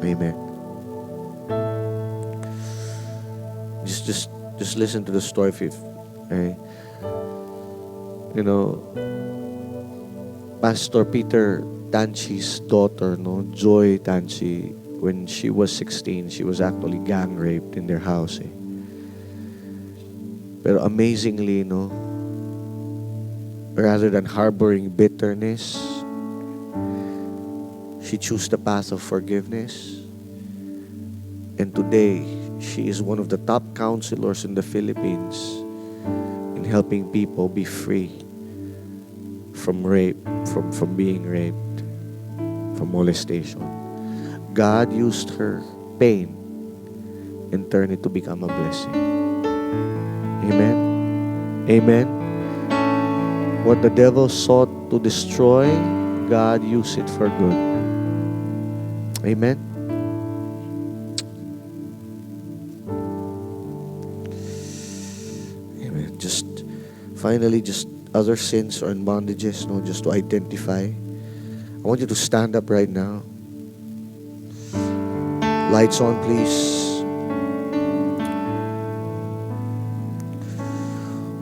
Amen. Just listen to the story. Okay? You know, Pastor Peter Tanchi's daughter, no, Joy Tanchi, when she was 16, she was actually gang raped in their house. Pero amazingly, no, rather than harboring bitterness, she chose the path of forgiveness. And today, she is one of the top counselors in the Philippines in helping people be free from rape, from being raped, from molestation. God used her pain and turned it to become a blessing. Amen? Amen? What the devil sought to destroy, God used it for good. Amen? Amen. Just finally, just other sins or bondages, no, just to identify. I want you to stand up right now. Lights on, please.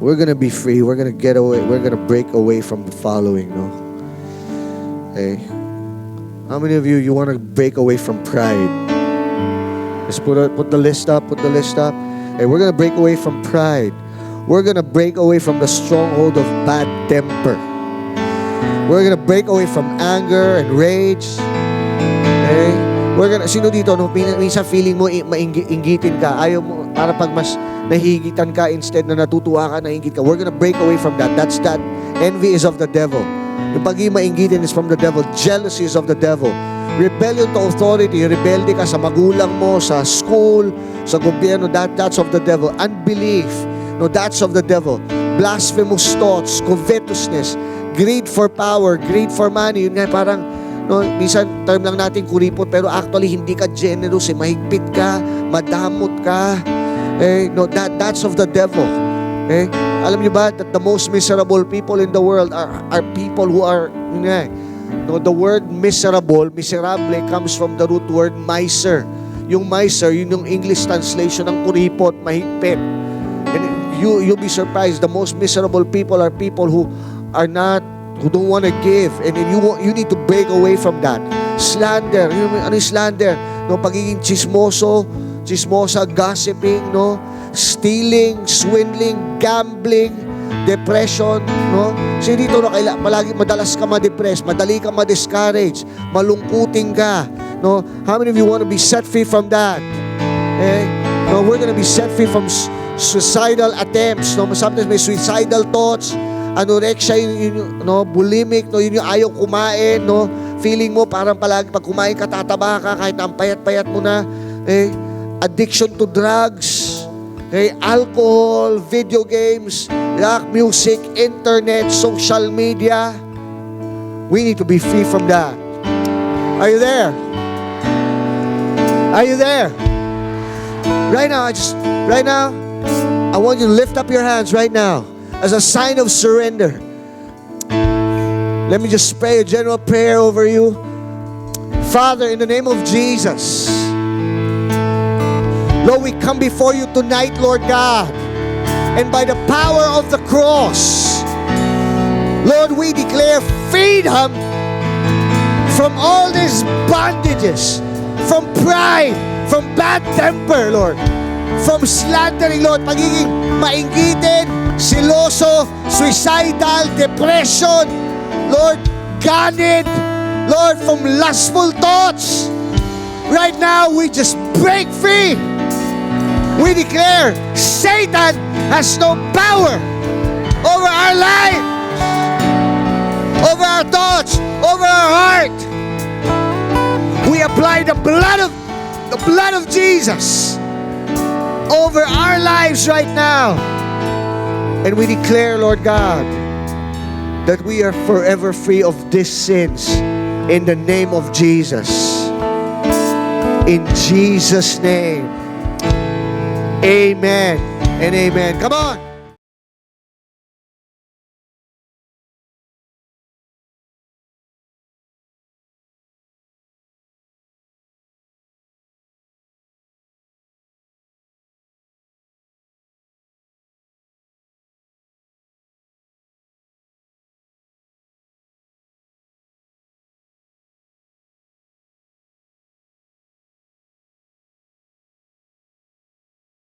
We're gonna be free. We're gonna get away. We're gonna break away from the following, no? Hey, how many of you want to break away from pride? Let's put the list up. Put the list up. Hey, we're gonna break away from pride. We're gonna break away from the stronghold of bad temper. We're gonna break away from anger and rage. Okay? We're gonna, sino dito, no, minsan feeling mo mainggitin ka, ayaw mo, para pag mas nahigitan ka, instead na natutuwa ka, nainggit ka. We're gonna break away from that. That's that. Envy is of the devil. Yung pagiging mainggitin is from the devil. Jealousy is of the devil. Rebellion to authority, rebelde ka sa magulang mo, sa school, sa gobyerno, that's of the devil. Unbelief, no, that's of the devil. Blasphemous thoughts, covetousness, greed for power, greed for money. Yun nga, parang, no, minsan term lang natin kuripot, pero actually hindi ka generous, mahigpit ka, madamot ka. No, that's of the devil. Alam niyo ba that the most miserable people in the world are people who are, yun nga, no, the word miserable, miserable comes from the root word miser. Yung miser, yun yung English translation ng kuripot, mahigpit. And you'll be surprised, the most miserable people are people who don't want to give, and then you need to break away from that. Slander, ano yung slander? No, pagiging chismosa, gossiping, no, stealing, swindling, gambling, depression, no. So dito, no, palagi madalas ka ma-depress, madali ka ma-discourage, malungkuting ka, no. How many of you want to be set free from that? No, we're gonna be set free from suicidal attempts, no. Sometimes may suicidal thoughts, anorexia, no, bulimic, no, yun yung ayaw kumain, no, feeling mo parang palagi pag kumain ka tataba ka kahit na ang payat-payat mo na, addiction to drugs, alcohol, video games, rock music, internet, social media. We need to be free from that. Are you there? Are you there? Right now, I want you to lift up your hands right now as a sign of surrender. Let me just pray a general prayer over you. Father, in the name of Jesus, Lord, we come before you tonight, Lord God, and by the power of the cross, Lord, we declare freedom from all these bondages, from pride, from bad temper, Lord, from slandering, Lord, pagiging mainggitin, siloso, suicidal, depression, Lord, ganid, Lord, from lustful thoughts. Right now, we just break free. We declare Satan has no power over our life, over our thoughts, over our heart. We apply the blood of Jesus over our lives right now. And we declare, Lord God, that we are forever free of these sins in the name of Jesus. In Jesus' name. Amen and amen. Come on.